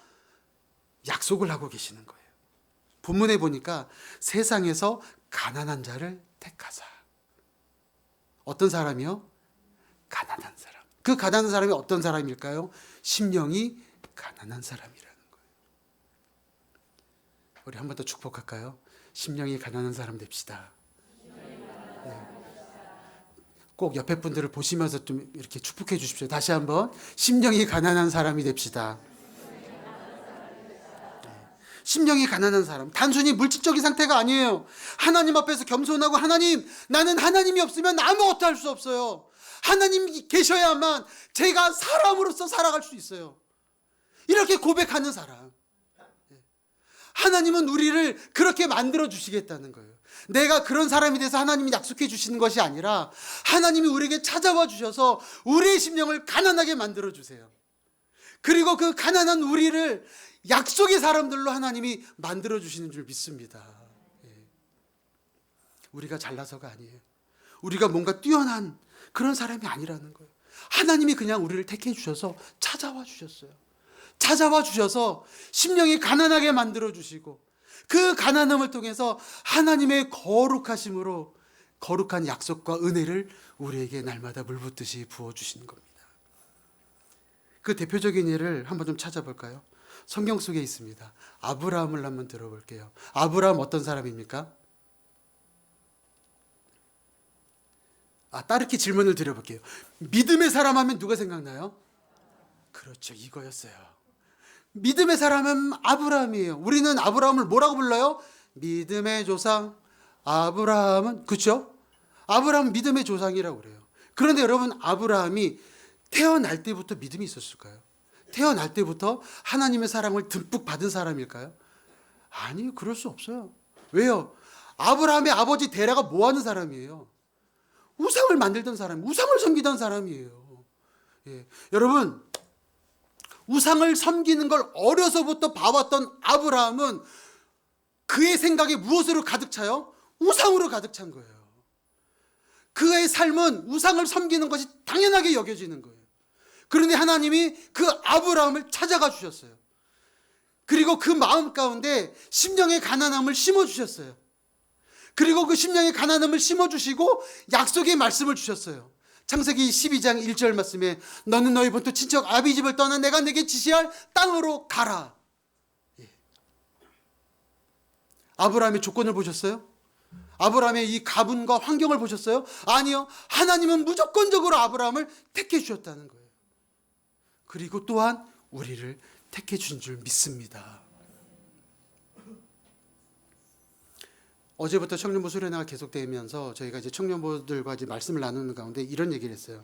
약속을 하고 계시는 거예요. 본문에 보니까 세상에서 가난한 자를 택하사. 어떤 사람이요? 가난한 사람. 그 가난한 사람이 어떤 사람일까요? 심령이 가난한 사람이라는 거예요. 우리 한 번 더 축복할까요? 심령이 가난한 사람 됩시다. 네. 꼭 옆에 분들을 보시면서 좀 이렇게 축복해 주십시오. 다시 한번 심령이 가난한 사람이 됩시다. 심령이 가난한 사람, 단순히 물질적인 상태가 아니에요. 하나님 앞에서 겸손하고, 하나님, 나는 하나님이 없으면 아무것도 할 수 없어요. 하나님이 계셔야만 제가 사람으로서 살아갈 수 있어요. 이렇게 고백하는 사람. 하나님은 우리를 그렇게 만들어 주시겠다는 거예요. 내가 그런 사람이 돼서 하나님이 약속해 주시는 것이 아니라 하나님이 우리에게 찾아와 주셔서 우리의 심령을 가난하게 만들어 주세요. 그리고 그 가난한 우리를 약속의 사람들로 하나님이 만들어 주시는 줄 믿습니다. 우리가 잘나서가 아니에요. 우리가 뭔가 뛰어난 그런 사람이 아니라는 거예요. 하나님이 그냥 우리를 택해 주셔서 찾아와 주셨어요. 찾아와 주셔서 심령이 가난하게 만들어 주시고, 그 가난함을 통해서 하나님의 거룩하심으로 거룩한 약속과 은혜를 우리에게 날마다 물붓듯이 부어주시는 겁니다. 그 대표적인 예를 한번 좀 찾아볼까요? 성경 속에 있습니다. 아브라함을 한번 들어볼게요. 아브라함 어떤 사람입니까? 따르게 질문을 드려볼게요. 믿음의 사람 하면 누가 생각나요? 그렇죠, 이거였어요. 믿음의 사람은 아브라함이에요. 우리는 아브라함을 뭐라고 불러요? 믿음의 조상. 아브라함은, 그렇죠? 아브라함은 믿음의 조상이라고 그래요. 그런데 여러분, 아브라함이 태어날 때부터 믿음이 있었을까요? 태어날 때부터 하나님의 사랑을 듬뿍 받은 사람일까요? 아니요, 그럴 수 없어요. 왜요? 아브라함의 아버지 데라가 뭐 하는 사람이에요? 우상을 만들던 사람, 우상을 섬기던 사람이에요. 예. 여러분, 우상을 섬기는 걸 어려서부터 봐왔던 아브라함은 그의 생각이 무엇으로 가득 차요? 우상으로 가득 찬 거예요. 그의 삶은 우상을 섬기는 것이 당연하게 여겨지는 거예요. 그런데 하나님이 그 아브라함을 찾아가 주셨어요. 그리고 그 마음 가운데 심령의 가난함을 심어주셨어요. 그리고 그 심령의 가난함을 심어주시고 약속의 말씀을 주셨어요. 창세기 12장 1절 말씀에 너는 너희 본토 친척 아비 집을 떠나 내가 내게 지시할 땅으로 가라. 예. 아브라함의 조건을 보셨어요? 아브라함의 이 가문과 환경을 보셨어요? 아니요. 하나님은 무조건적으로 아브라함을 택해 주셨다는 거예요. 그리고 또한 우리를 택해 주신 줄 믿습니다. 어제부터 청년부 수련회가 계속되면서 저희가 이제 청년부들과 이제 말씀을 나누는 가운데 이런 얘기를 했어요.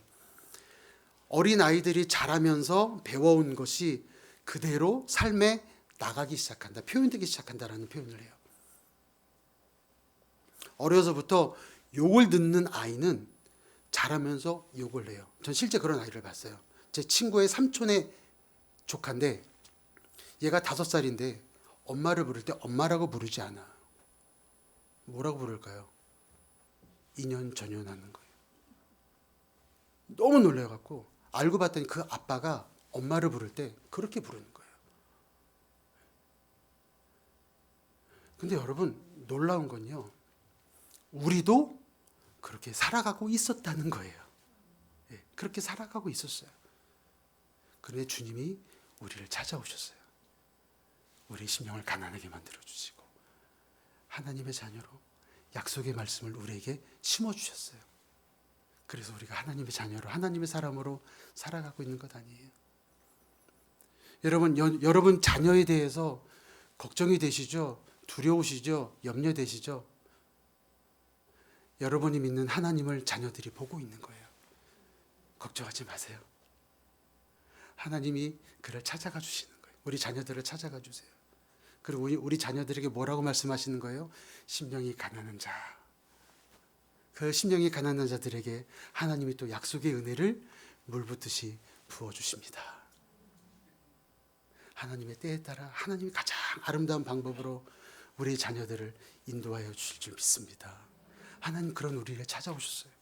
어린 아이들이 자라면서 배워온 것이 그대로 삶에 나가기 시작한다, 표현되기 시작한다라는 표현을 해요. 어려서부터 욕을 듣는 아이는 자라면서 욕을 해요. 전 실제 그런 아이를 봤어요. 제 친구의 삼촌의 조카인데 얘가 5살인데 엄마를 부를 때 엄마라고 부르지 않아. 뭐라고 부를까요? 이년저년하는 거예요. 너무 놀라갖고 알고 봤더니 그 아빠가 엄마를 부를 때 그렇게 부르는 거예요. 근데 여러분, 놀라운 건요, 우리도 그렇게 살아가고 있었다는 거예요. 예, 그렇게 살아가고 있었어요. 그런데 주님이 우리를 찾아오셨어요. 우리의 심령을 가난하게 만들어주시고 하나님의 자녀로 약속의 말씀을 우리에게 심어주셨어요. 그래서 우리가 하나님의 자녀로, 하나님의 사람으로 살아가고 있는 것 아니에요. 여러분 자녀에 대해서 걱정이 되시죠? 두려우시죠? 염려되시죠? 여러분이 믿는 하나님을 자녀들이 보고 있는 거예요. 걱정하지 마세요. 하나님이 그를 찾아가 주시는 거예요. 우리 자녀들을 찾아가 주세요. 그리고 우리 자녀들에게 뭐라고 말씀하시는 거예요? 심령이 가난한 자. 그 심령이 가난한 자들에게 하나님이 또 약속의 은혜를 물붓듯이 부어주십니다. 하나님의 때에 따라 하나님이 가장 아름다운 방법으로 우리의 자녀들을 인도하여 주실 줄 믿습니다. 하나님 그런 우리를 찾아오셨어요.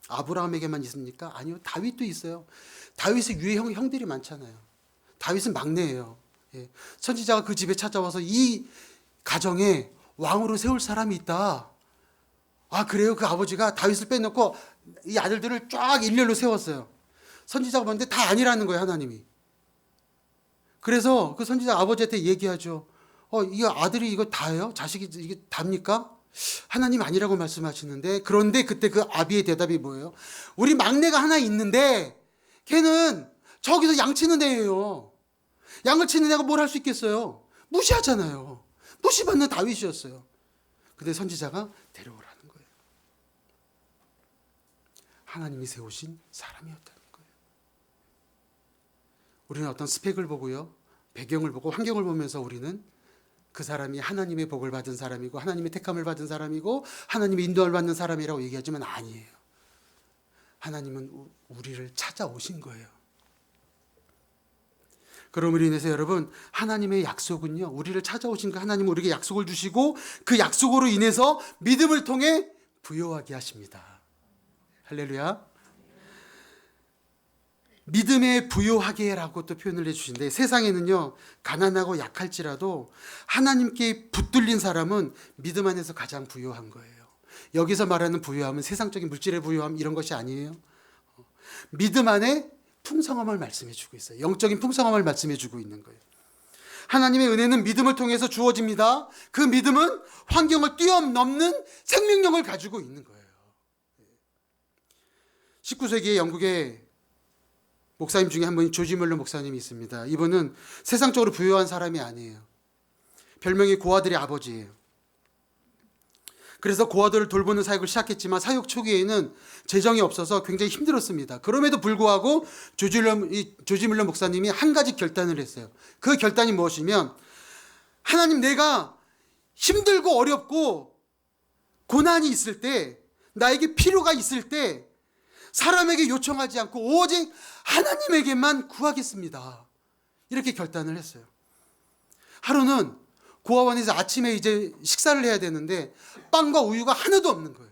아브라함에게만 있습니까? 아니요. 다윗도 있어요. 다윗의 유해 형들이 많잖아요. 다윗은 막내예요. 예. 선지자가 그 집에 찾아와서 이 가정에 왕으로 세울 사람이 있다. 아 그래요? 그 아버지가 다윗을 빼놓고 이 아들들을 쫙 일렬로 세웠어요. 선지자가 봤는데 다 아니라는 거예요. 하나님이. 그래서 그 선지자 아버지한테 얘기하죠. 이거 아들이 이거 다예요? 자식이 이게 답니까? 하나님 아니라고 말씀하시는데, 그런데 그때 그 아비의 대답이 뭐예요? 우리 막내가 하나 있는데 걔는 저기서 양 치는 애예요. 양을 치는 애가 뭘 할 수 있겠어요? 무시하잖아요. 무시받는 다윗이었어요. 근데 선지자가 데려오라는 거예요. 하나님이 세우신 사람이었다는 거예요. 우리는 어떤 스펙을 보고요, 배경을 보고 환경을 보면서 우리는 그 사람이 하나님의 복을 받은 사람이고 하나님의 택함을 받은 사람이고 하나님의 인도를 받는 사람이라고 얘기하지만 아니에요. 하나님은 우리를 찾아오신 거예요. 그럼으로 인해서 여러분, 하나님의 약속은요, 우리를 찾아오신 그 하나님은 우리에게 약속을 주시고 그 약속으로 인해서 믿음을 통해 부요하게 하십니다. 할렐루야. 믿음에 부요하게라고 또 표현을 해주신데, 세상에는요 가난하고 약할지라도 하나님께 붙들린 사람은 믿음 안에서 가장 부요한 거예요. 여기서 말하는 부요함은 세상적인 물질의 부요함 이런 것이 아니에요. 믿음 안에 풍성함을 말씀해 주고 있어요. 영적인 풍성함을 말씀해 주고 있는 거예요. 하나님의 은혜는 믿음을 통해서 주어집니다. 그 믿음은 환경을 뛰어넘는 생명력을 가지고 있는 거예요. 19세기에 영국의 목사님 중에 한 분이 조지 뮬러 목사님이 있습니다. 이분은 세상적으로 부유한 사람이 아니에요. 별명이 고아들의 아버지예요. 그래서 고아들을 돌보는 사역을 시작했지만 사역 초기에는 재정이 없어서 굉장히 힘들었습니다. 그럼에도 불구하고 조지 뮬러 목사님이 한 가지 결단을 했어요. 그 결단이 무엇이면, 하나님, 내가 힘들고 어렵고 고난이 있을 때, 나에게 필요가 있을 때 사람에게 요청하지 않고 오직 하나님에게만 구하겠습니다. 이렇게 결단을 했어요. 하루는 고아원에서 아침에 이제 식사를 해야 되는데 빵과 우유가 하나도 없는 거예요.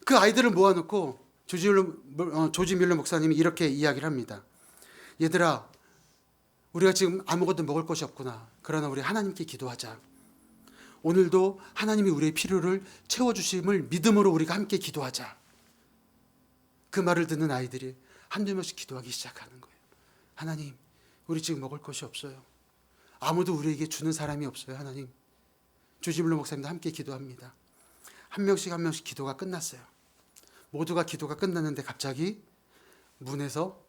그 아이들을 모아놓고 조지 뮬러 목사님이 이렇게 이야기를 합니다. 얘들아, 우리가 지금 아무것도 먹을 것이 없구나. 그러나 우리 하나님께 기도하자. 오늘도 하나님이 우리의 필요를 채워주심을 믿음으로 우리가 함께 기도하자. 그 말을 듣는 아이들이 한두 명씩 기도하기 시작하는 거예요. 하나님, 우리 지금 먹을 것이 없어요. 아무도 우리에게 주는 사람이 없어요. 하나님. 조지 뮬러 목사님도 함께 기도합니다. 한 명씩 기도가 끝났어요. 모두가 기도가 끝났는데 갑자기 문에서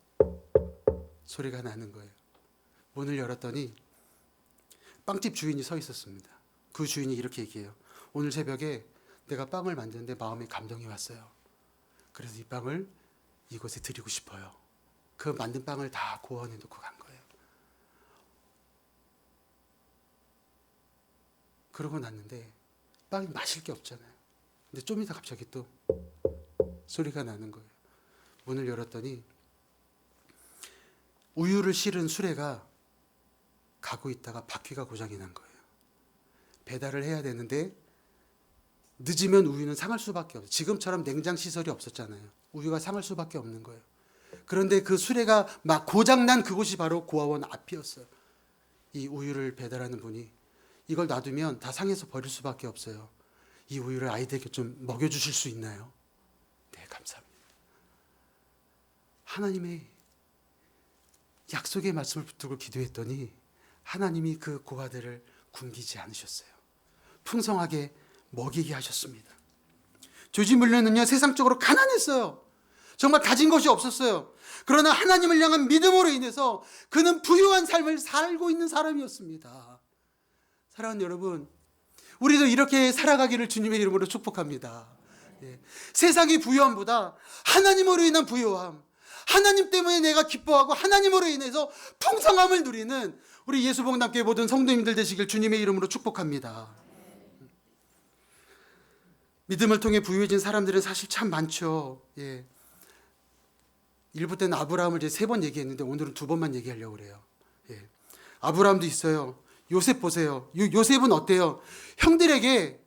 소리가 나는 거예요. 문을 열었더니 빵집 주인이 서 있었습니다. 그 주인이 이렇게 얘기해요. 오늘 새벽에 내가 빵을 만드는데 마음에 감동이 왔어요. 그래서 이 빵을 이곳에 드리고 싶어요. 그 만든 빵을 다 고아원에 놓고 간 거예요. 그러고 났는데 빵이 마실 게 없잖아요. 근데 좀 이따 갑자기 또 소리가 나는 거예요. 문을 열었더니 우유를 실은 수레가 가고 있다가 바퀴가 고장이 난 거예요. 배달을 해야 되는데 늦으면 우유는 상할 수밖에 없어요. 지금처럼 냉장 시설이 없었잖아요. 우유가 상할 수밖에 없는 거예요. 그런데 그 수레가 막 고장난 그곳이 바로 고아원 앞이었어요. 이 우유를 배달하는 분이 이걸 놔두면 다 상해서 버릴 수밖에 없어요. 이 우유를 아이들에게 좀 먹여주실 수 있나요? 네, 감사합니다. 하나님의 약속의 말씀을 붙들고 기도했더니 하나님이 그 고아들을 굶기지 않으셨어요. 풍성하게 먹이게 하셨습니다. 조지 뮬러는요, 세상적으로 가난했어요. 정말 가진 것이 없었어요. 그러나 하나님을 향한 믿음으로 인해서 그는 부유한 삶을 살고 있는 사람이었습니다. 사랑하는 여러분, 우리도 이렇게 살아가기를 주님의 이름으로 축복합니다. 예. 세상의 부유함보다 하나님으로 인한 부유함, 하나님 때문에 내가 기뻐하고 하나님으로 인해서 풍성함을 누리는 우리 예수복음단교회 모든 성도님들 되시길 주님의 이름으로 축복합니다. 믿음을 통해 부유해진 사람들은 사실 참 많죠. 예. 1부 때는 아브라함을 이제 3번 얘기했는데 오늘은 2번만 얘기하려고 그래요. 예. 아브라함도 있어요. 요셉 보세요. 요셉은 어때요? 형들에게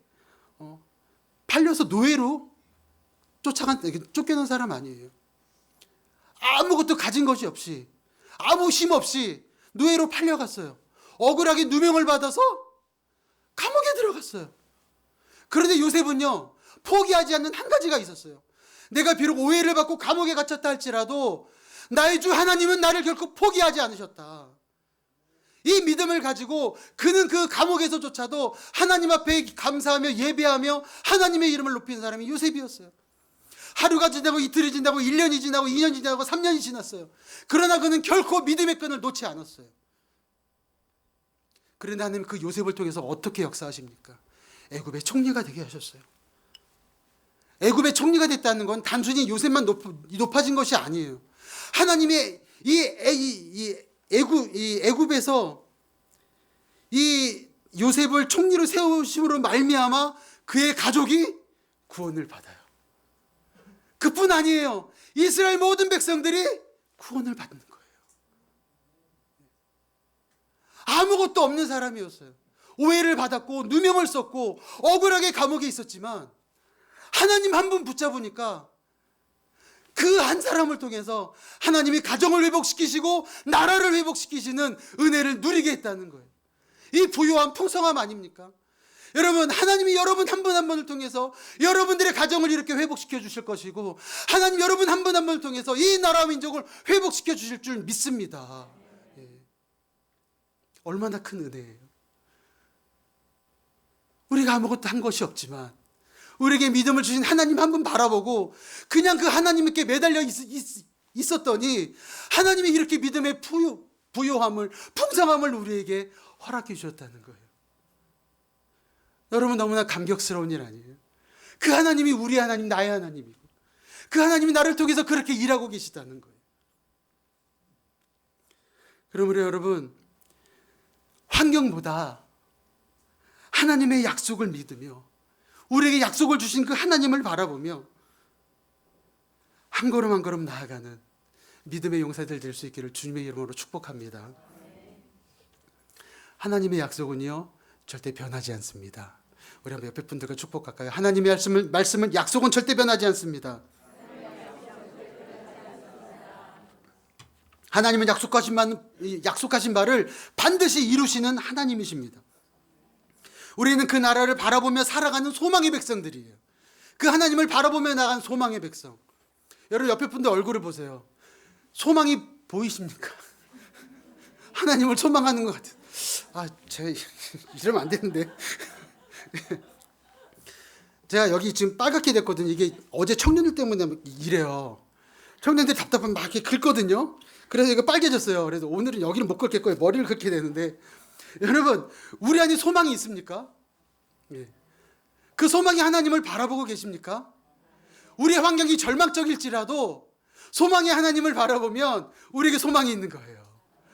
팔려서 노예로 쫓겨난 사람 아니에요. 아무것도 가진 것이 없이, 아무 힘 없이 노예로 팔려갔어요. 억울하게 누명을 받아서 감옥에 들어갔어요. 그런데 요셉은요, 포기하지 않는 한 가지가 있었어요. 내가 비록 오해를 받고 감옥에 갇혔다 할지라도 나의 주 하나님은 나를 결코 포기하지 않으셨다. 이 믿음을 가지고 그는 그 감옥에서조차도 하나님 앞에 감사하며 예배하며 하나님의 이름을 높이는 사람이 요셉이었어요. 하루가 지나고 이틀이 지나고 1년이 지나고 2년이 지나고 3년이 지났어요. 그러나 그는 결코 믿음의 끈을 놓지 않았어요. 그런데 하나님 그 요셉을 통해서 어떻게 역사하십니까? 애굽의 총리가 되게 하셨어요. 애굽의 총리가 됐다는 건 단순히 요셉만 높아진 것이 아니에요. 하나님의 애굽에서 이 요셉을 총리로 세우심으로 말미암아 그의 가족이 구원을 받아요. 그뿐 아니에요. 이스라엘 모든 백성들이 구원을 받는 거예요. 아무것도 없는 사람이었어요. 오해를 받았고 누명을 썼고 억울하게 감옥에 있었지만 하나님 한 분 붙잡으니까 그 한 사람을 통해서 하나님이 가정을 회복시키시고 나라를 회복시키시는 은혜를 누리게 했다는 거예요. 이 부요함, 풍성함 아닙니까? 여러분, 하나님이 여러분 한 분 한 분을 통해서 여러분들의 가정을 이렇게 회복시켜 주실 것이고 하나님 여러분 한 분 한 분을 통해서 이 나라와 민족을 회복시켜 주실 줄 믿습니다. 예. 얼마나 큰 은혜예요. 우리가 아무것도 한 것이 없지만 우리에게 믿음을 주신 하나님 한 분 바라보고 그냥 그 하나님께 매달려 있었더니 하나님이 이렇게 믿음의 부요함을, 풍성함을 우리에게 허락해 주셨다는 거예요. 여러분, 너무나 감격스러운 일 아니에요? 그 하나님이 우리 하나님, 나의 하나님이고 그 하나님이 나를 통해서 그렇게 일하고 계시다는 거예요. 그러므로 여러분, 환경보다 하나님의 약속을 믿으며 우리에게 약속을 주신 그 하나님을 바라보며 한 걸음 한 걸음 나아가는 믿음의 용사들 될 수 있기를 주님의 이름으로 축복합니다. 하나님의 약속은요 절대 변하지 않습니다. 우리 한번 옆에 분들과 축복할까요? 하나님의 말씀은 약속은 절대 변하지 않습니다. 하나님은 약속하신 말을 반드시 이루시는 하나님이십니다. 우리는 그 나라를 바라보며 살아가는 소망의 백성들이에요. 그 하나님을 바라보며 나간 소망의 백성. 여러분, 옆에 분들 얼굴을 보세요. 소망이 보이십니까? 하나님을 소망하는 것 같아요. 제가 이러면 안 되는데. 제가 여기 지금 빨갛게 됐거든요. 이게 어제 청년들 때문에 이래요. 청년들이 답답하면 막 이렇게 긁거든요. 그래서 이거 빨개졌어요. 그래서 오늘은 여기는 못 긁을 거예요. 머리를 긁게 되는데. 여러분, 우리 안에 소망이 있습니까? 예. 그 소망이 하나님을 바라보고 계십니까? 우리의 환경이 절망적일지라도 소망의 하나님을 바라보면 우리에게 소망이 있는 거예요.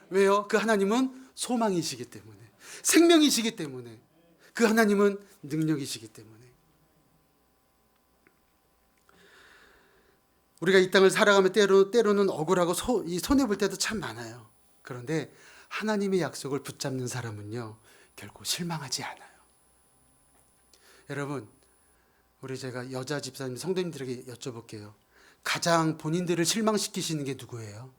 왜요? 그 하나님은 소망이시기 때문에, 생명이시기 때문에, 그 하나님은 능력이시기 때문에. 우리가 이 땅을 살아가면 때로는 억울하고 손해볼 때도 참 많아요. 그런데 하나님의 약속을 붙잡는 사람은요 결코 실망하지 않아요. 여러분, 제가 여자 집사님 성도님들에게 여쭤볼게요. 가장 본인들을 실망시키시는 게 누구예요?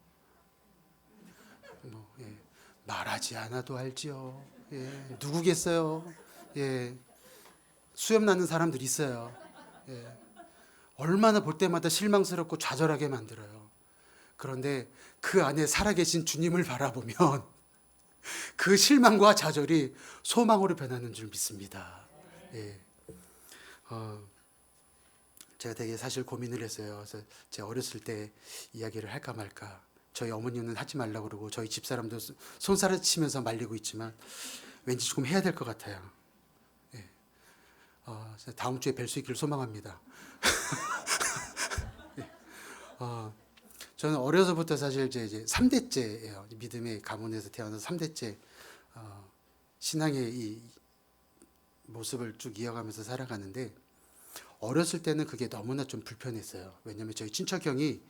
말하지 않아도 알죠. 누구겠어요? 수염 나는 사람들 있어요. 얼마나 볼 때마다 실망스럽고 좌절하게 만들어요. 그런데 그 안에 살아계신 주님을 바라보면 그 실망과 좌절이 소망으로 변하는 줄 믿습니다. 제가 되게 사실 고민을 했어요. 그래서 제가 어렸을 때 이야기를 할까 말까. 저희 어머니는 하지 말라고 그러고 저희 집사람도 손사래치면서 말리고 있지만 왠지 조금 해야 될 것 같아요. 다음 주에 뵐 수 있기를 소망합니다. 저는 어려서부터 사실 이제 3대째예요. 믿음의 가문에서 태어나서 3대째 신앙의 이 모습을 쭉 이어가면서 살아가는데 어렸을 때는 그게 너무나 좀 불편했어요. 왜냐하면 저희 친척 형이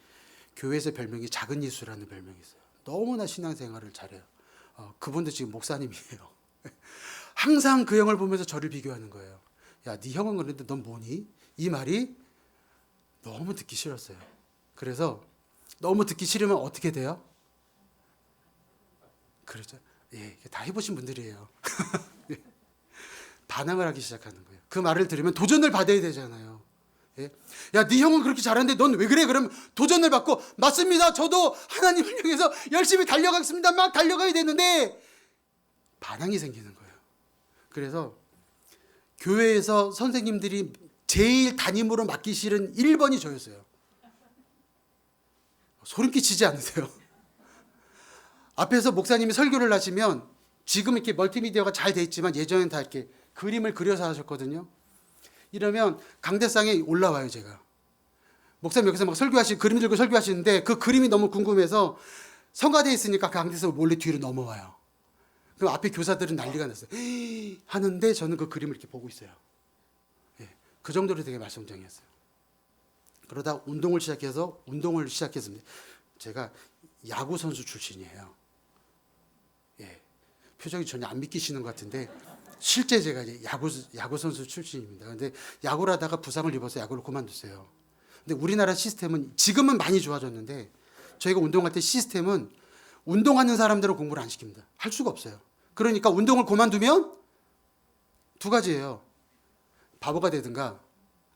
교회에서 별명이 작은 예수라는 별명이 있어요. 너무나 신앙생활을 잘해요. 그분도 지금 목사님이에요. 항상 그 형을 보면서 저를 비교하는 거예요. 야, 네 형은 그런데 넌 뭐니? 이 말이 너무 듣기 싫었어요. 그래서 너무 듣기 싫으면 어떻게 돼요? 그렇죠. 예, 다 해보신 분들이에요. 반항을 하기 시작하는 거예요. 그 말을 들으면 도전을 받아야 되잖아요. 예? 야, 네 형은 그렇게 잘하는데 넌 왜 그래? 그러면 도전을 받고 맞습니다. 저도 하나님을 향해서 열심히 달려가겠습니다. 막 달려가야 되는데 반항이 생기는 거예요. 그래서 교회에서 선생님들이 제일 담임으로 맡기 싫은 1번이 저였어요. 소름 끼치지 않으세요? 앞에서 목사님이 설교를 하시면 지금 이렇게 멀티미디어가 잘 돼 있지만 예전엔 다 이렇게 그림을 그려서 하셨거든요. 이러면 강대상에 올라와요, 제가. 목사님 여기서 막 그림 들고 설교하시는데 그 그림이 너무 궁금해서 성가대에 있으니까 강대상 몰래 뒤로 넘어와요. 그럼 앞에 교사들은 난리가 났어요. 하는데 저는 그 그림을 이렇게 보고 있어요. 예, 그 정도로 되게 말썽쟁이였어요. 그러다 운동을 시작했습니다. 제가 야구 선수 출신이에요. 예, 표정이 전혀 안 믿기시는 것 같은데 실제 제가 이제 야구 선수 출신입니다. 근데 야구를 하다가 부상을 입어서 야구를 그만뒀어요. 근데 우리나라 시스템은 지금은 많이 좋아졌는데 저희가 운동할 때 시스템은 운동하는 사람들은 공부를 안 시킵니다. 할 수가 없어요. 그러니까 운동을 그만두면 두 가지예요. 바보가 되든가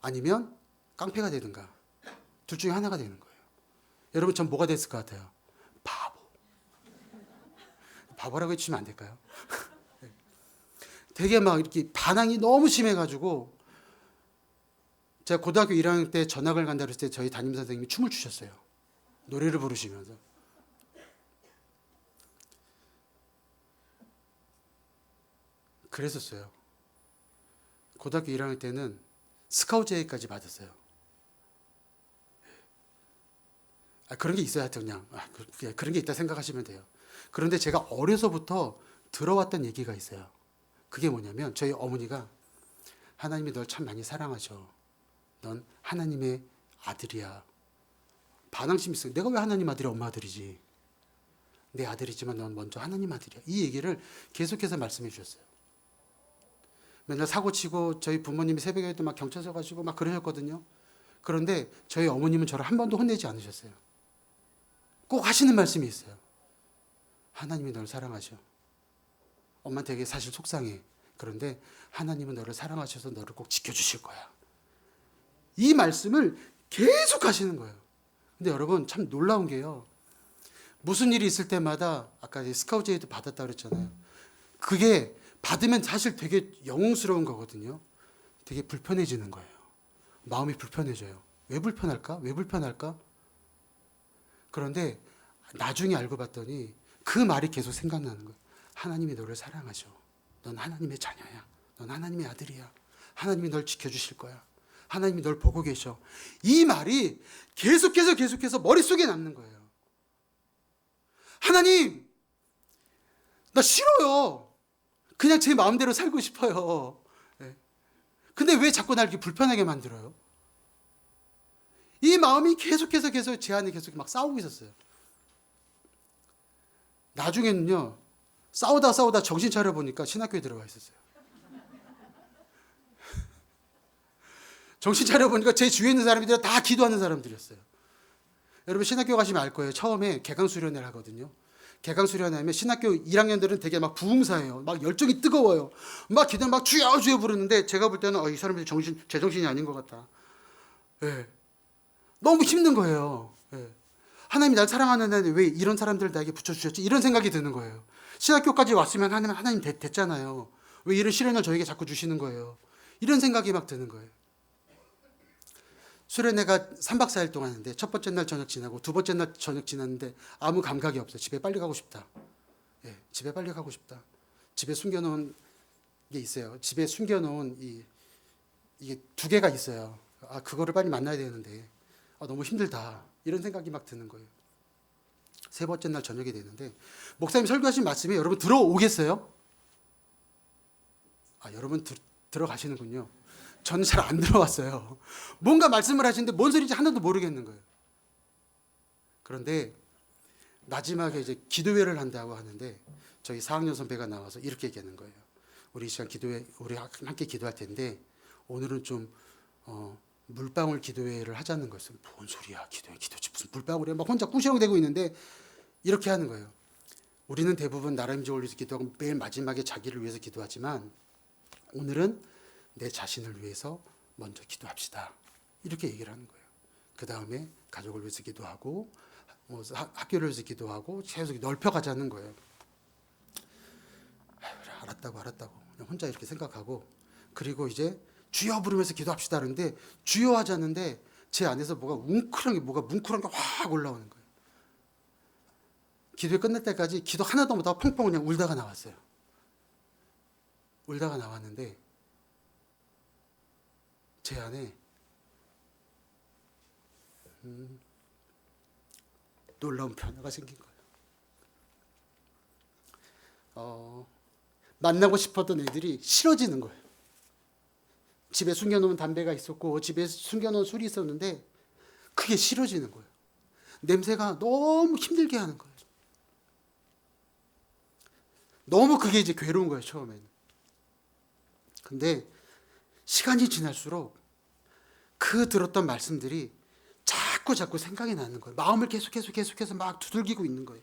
아니면 깡패가 되든가 둘 중에 하나가 되는 거예요. 여러분 전 뭐가 됐을 것 같아요? 바보. 바보라고 해주시면 안 될까요? 되게 막 이렇게 반항이 너무 심해가지고 제가 고등학교 1학년 때 전학을 간다 그랬을 때 저희 담임 선생님이 춤을 추셨어요. 노래를 부르시면서. 그랬었어요. 고등학교 1학년 때는 스카우트 제의까지 받았어요. 그런 게 있어야 하여튼 그냥 그런 게 있다 생각하시면 돼요. 그런데 제가 어려서부터 들어왔던 얘기가 있어요. 그게 뭐냐면 저희 어머니가 하나님이 널 참 많이 사랑하셔. 넌 하나님의 아들이야. 반항심이 있어요. 내가 왜 하나님 아들이 엄마 아들이지? 내 아들이지만 넌 먼저 하나님 아들이야. 이 얘기를 계속해서 말씀해 주셨어요. 맨날 사고치고 저희 부모님이 새벽에도 막 경찰서 가시고 막 그러셨거든요. 그런데 저희 어머님은 저를 한 번도 혼내지 않으셨어요. 꼭 하시는 말씀이 있어요. 하나님이 널 사랑하셔. 엄마 되게 사실 속상해. 그런데 하나님은 너를 사랑하셔서 너를 꼭 지켜주실 거야. 이 말씀을 계속 하시는 거예요. 근데 여러분 참 놀라운 게요. 무슨 일이 있을 때마다 아까 스카우트 제의도 받았다 그랬잖아요. 그게 받으면 사실 되게 영웅스러운 거거든요. 되게 불편해지는 거예요. 마음이 불편해져요. 왜 불편할까? 왜 불편할까? 그런데 나중에 알고 봤더니 그 말이 계속 생각나는 거예요. 하나님이 너를 사랑하셔. 넌 하나님의 자녀야. 넌 하나님의 아들이야. 하나님이 널 지켜주실 거야. 하나님이 널 보고 계셔. 이 말이 계속해서 머릿속에 남는 거예요. 하나님, 나 싫어요. 그냥 제 마음대로 살고 싶어요. 근데 왜 자꾸 날 이렇게 불편하게 만들어요? 이 마음이 계속해서 제 안에 계속 막 싸우고 있었어요. 나중에는요, 싸우다 정신 차려보니까 신학교에 들어가 있었어요. 정신 차려보니까 제 주위에 있는 사람들이 다 기도하는 사람들이었어요. 여러분 신학교 가시면 알 거예요. 처음에 개강수련회를 하거든요. 개강수련회하면 신학교 1학년들은 되게 막 부흥사예요. 막 열정이 뜨거워요. 막 기도를 막 주여 주여 부르는데 제가 볼 때는 이 사람들이 제정신이 아닌 것 같다. 예. 너무 힘든 거예요. 예. 하나님이 날 사랑하는데 왜 이런 사람들을 나에게 붙여주셨지? 이런 생각이 드는 거예요. 신학교까지 왔으면 하나님 됐잖아요. 왜 이런 시련을 저에게 자꾸 주시는 거예요? 이런 생각이 막 드는 거예요. 수련회가 3박 4일 동안 하는데 첫 번째 날 저녁 지나고 두 번째 날 저녁 지났는데 아무 감각이 없어요. 집에 빨리 가고 싶다. 예, 집에 빨리 가고 싶다. 집에 숨겨놓은 게 있어요. 집에 숨겨놓은 이게 두 개가 있어요. 그거를 빨리 만나야 되는데 너무 힘들다. 이런 생각이 막 드는 거예요. 세 번째 날 저녁이 되는데 목사님 설교하신 말씀이 여러분 들어오겠어요? 여러분 들어가시는군요. 저는 잘 안 들어왔어요. 뭔가 말씀을 하시는데 뭔 소리인지 하나도 모르겠는 거예요. 그런데 마지막에 이제 기도회를 한다고 하는데 저희 4학년 선배가 나와서 이렇게 얘기하는 거예요. 우리 이 시간 기도회 우리 함께 기도할 텐데 오늘은 좀 물방울 기도회를 하자는 거였어요. 뭔 소리야? 기도지 무슨 물방울이야? 막 혼자 꾸시렁대고 있는데 이렇게 하는 거예요. 우리는 대부분 나라임지 올려서 기도하고 매일 마지막에 자기를 위해서 기도하지만 오늘은 내 자신을 위해서 먼저 기도합시다. 이렇게 얘기를 하는 거예요. 그 다음에 가족을 위해서 기도하고 학교를 위해서 기도하고 계속 넓혀가자는 거예요. 알았다고 그냥 혼자 이렇게 생각하고 그리고 이제 주여 부르면서 기도합시다 하는데 주여 하자는데 제 안에서 뭐가 뭉클한 게 확 올라오는 거예요. 기도회 끝날 때까지 기도 하나도 못하고 펑펑 그냥 울다가 나왔어요. 울다가 나왔는데 제 안에 놀라운 변화가 생긴 거예요. 만나고 싶었던 애들이 싫어지는 거예요. 집에 숨겨놓은 담배가 있었고 집에 숨겨놓은 술이 있었는데 그게 싫어지는 거예요. 냄새가 너무 힘들게 하는 거예요. 너무 그게 이제 괴로운 거예요, 처음에는. 근데 시간이 지날수록 그 들었던 말씀들이 자꾸 생각이 나는 거예요. 마음을 계속해서 막 두들기고 있는 거예요.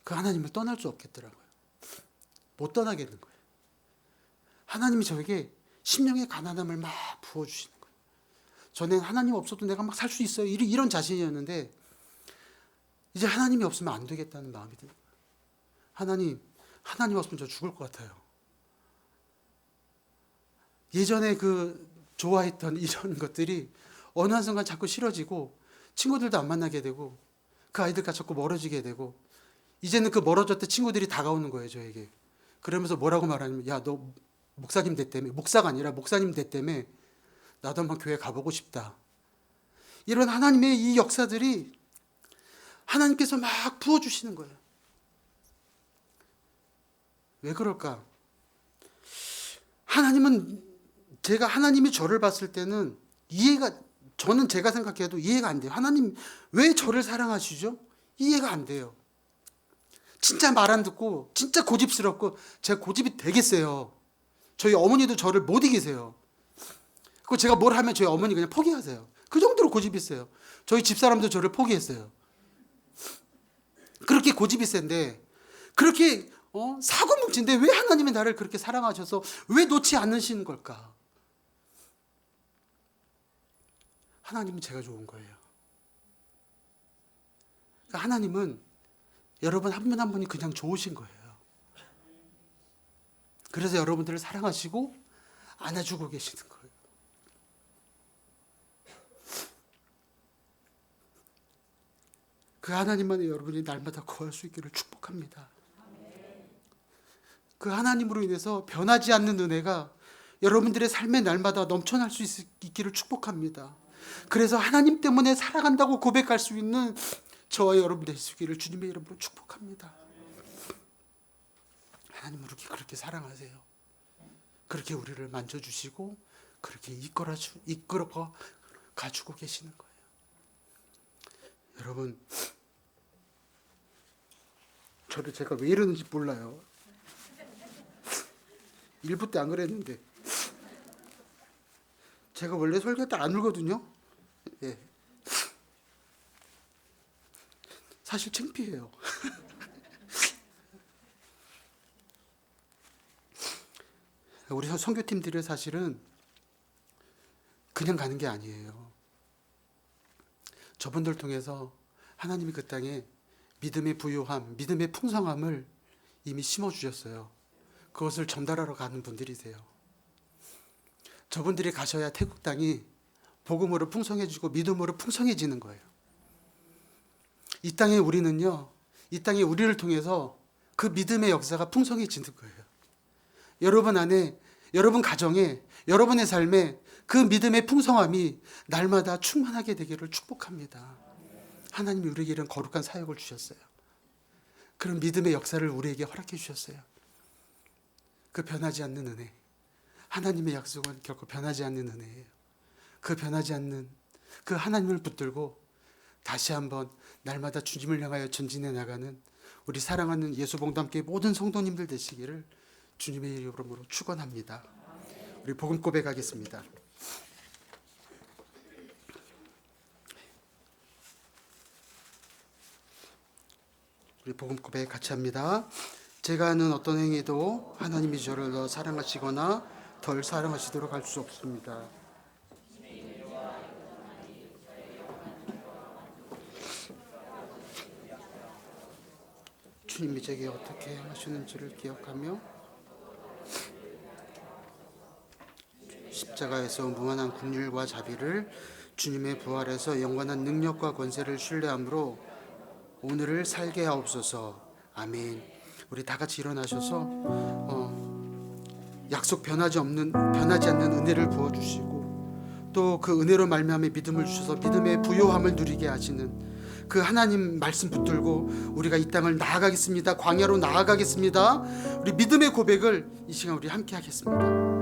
그 하나님을 떠날 수 없겠더라고요. 못 떠나겠는 거예요. 하나님이 저에게 심령의 가난함을 막 부어주시는 거예요. 전엔 하나님 없어도 내가 막 살 수 있어요. 이런 자신이었는데 이제 하나님이 없으면 안 되겠다는 마음이 드는 거예요. 하나님 없으면 저 죽을 것 같아요. 예전에 그 좋아했던 이런 것들이 어느 한순간 자꾸 싫어지고 친구들도 안 만나게 되고 그 아이들과 자꾸 멀어지게 되고 이제는 그 멀어졌던 친구들이 다가오는 거예요, 저에게. 그러면서 뭐라고 말하냐면 야, 너 목사님 됐다며. 목사가 아니라 목사님 됐다며. 나도 한번 교회 가보고 싶다. 이런 하나님의 이 역사들이 하나님께서 막 부어주시는 거예요. 왜 그럴까? 하나님이 저를 봤을 때는 저는 제가 생각해도 이해가 안 돼요. 하나님 왜 저를 사랑하시죠? 이해가 안 돼요. 진짜 말 안 듣고 진짜 고집스럽고 제가 고집이 되게 세요. 저희 어머니도 저를 못 이기세요. 그리고 제가 뭘 하면 저희 어머니 그냥 포기하세요. 그 정도로 고집이 세요. 저희 집사람도 저를 포기했어요. 그렇게 고집이 센데 그렇게 사고뭉치인데 왜 하나님이 나를 그렇게 사랑하셔서 왜 놓지 않으시는 걸까? 하나님은 제가 좋은 거예요. 그러니까 하나님은 여러분 한 분 한 분이 그냥 좋으신 거예요. 그래서 여러분들을 사랑하시고 안아주고 계시는 거예요. 그 하나님만이 여러분이 날마다 거할 수 있기를 축복합니다. 그 하나님으로 인해서 변하지 않는 은혜가 여러분들의 삶의 날마다 넘쳐날 수 있기를 축복합니다. 그래서 하나님 때문에 살아간다고 고백할 수 있는 저와 여러분 되시기를 주님의 이름으로 축복합니다. 하나님 우리 그렇게 사랑하세요. 그렇게 우리를 만져주시고 그렇게 이끌어 가지고 계시는 거예요. 여러분, 제가 왜 이러는지 몰라요. 1부 때 안 그랬는데 제가 원래 설교 때 안 울거든요. 예. 사실 창피해요. 우리 선교팀들이 사실은 그냥 가는 게 아니에요. 저분들 통해서 하나님이 그 땅에 믿음의 부요함, 믿음의 풍성함을 이미 심어주셨어요. 그것을 전달하러 가는 분들이세요. 저분들이 가셔야 태국 땅이 복음으로 풍성해지고 믿음으로 풍성해지는 거예요. 이 땅에 우리를 통해서 그 믿음의 역사가 풍성해지는 거예요. 여러분 안에, 여러분 가정에, 여러분의 삶에 그 믿음의 풍성함이 날마다 충만하게 되기를 축복합니다. 하나님이 우리에게 이런 거룩한 사역을 주셨어요. 그런 믿음의 역사를 우리에게 허락해 주셨어요. 그 변하지 않는 은혜, 하나님의 약속은 결코 변하지 않는 은혜예요. 그 변하지 않는 그 하나님을 붙들고 다시 한번 날마다 주님을 향하여 전진해 나가는 우리 사랑하는 예수봉담교회 모든 성도님들 되시기를 주님의 이름으로 축원합니다. 우리 복음 고백하겠습니다. 우리 복음 고백 같이 합니다. 제가 하는 어떤 행위도 하나님이 저를 더 사랑하시거나 덜 사랑하시도록 할 수 없습니다. 주님이 제게 어떻게 하시는지를 기억하며 십자가에서 무한한 긍휼과 자비를 주님의 부활에서 영원한 능력과 권세를 신뢰함으로 오늘을 살게 하옵소서. 아멘. 우리 다 같이 일어나셔서 약속 변하지 않는 은혜를 부어 주시고 또 그 은혜로 말미암아 믿음을 주셔서 믿음의 부요함을 누리게 하시는 그 하나님 말씀 붙들고 우리가 이 땅을 나아가겠습니다. 광야로 나아가겠습니다. 우리 믿음의 고백을 이 시간 우리 함께 하겠습니다.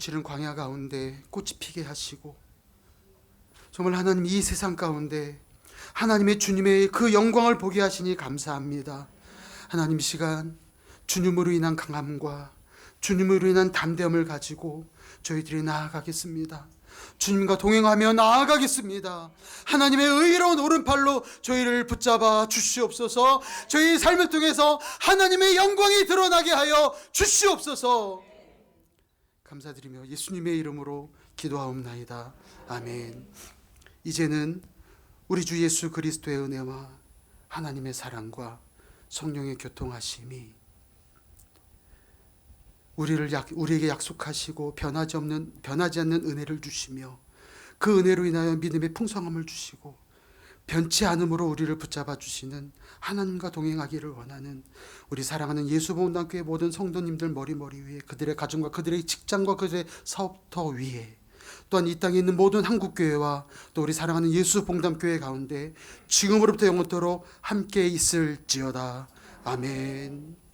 거칠은 광야 가운데 꽃이 피게 하시고 정말 하나님 이 세상 가운데 하나님의 주님의 그 영광을 보게 하시니 감사합니다. 하나님 시간 주님으로 인한 강함과 주님으로 인한 담대함을 가지고 저희들이 나아가겠습니다. 주님과 동행하며 나아가겠습니다. 하나님의 의로운 오른팔로 저희를 붙잡아 주시옵소서. 저희 삶을 통해서 하나님의 영광이 드러나게 하여 주시옵소서. 감사드리며 예수님의 이름으로 기도하옵나이다. 아멘. 이제는 우리 주 예수 그리스도의 은혜와 하나님의 사랑과 성령의 교통하심이 우리에게 약속하시고 변하지 않는 은혜를 주시며 그 은혜로 인하여 믿음의 풍성함을 주시고 변치 않음으로 우리를 붙잡아 주시는 하나님과 동행하기를 원하는 우리 사랑하는 예수봉단교회 모든 성도님들 머리 위에, 그들의 가정과 그들의 직장과 그들의 사업터 위에, 또한 이 땅에 있는 모든 한국교회와 또 우리 사랑하는 예수봉단교회 가운데 지금으로부터 영원토록 함께 있을지어다. 아멘.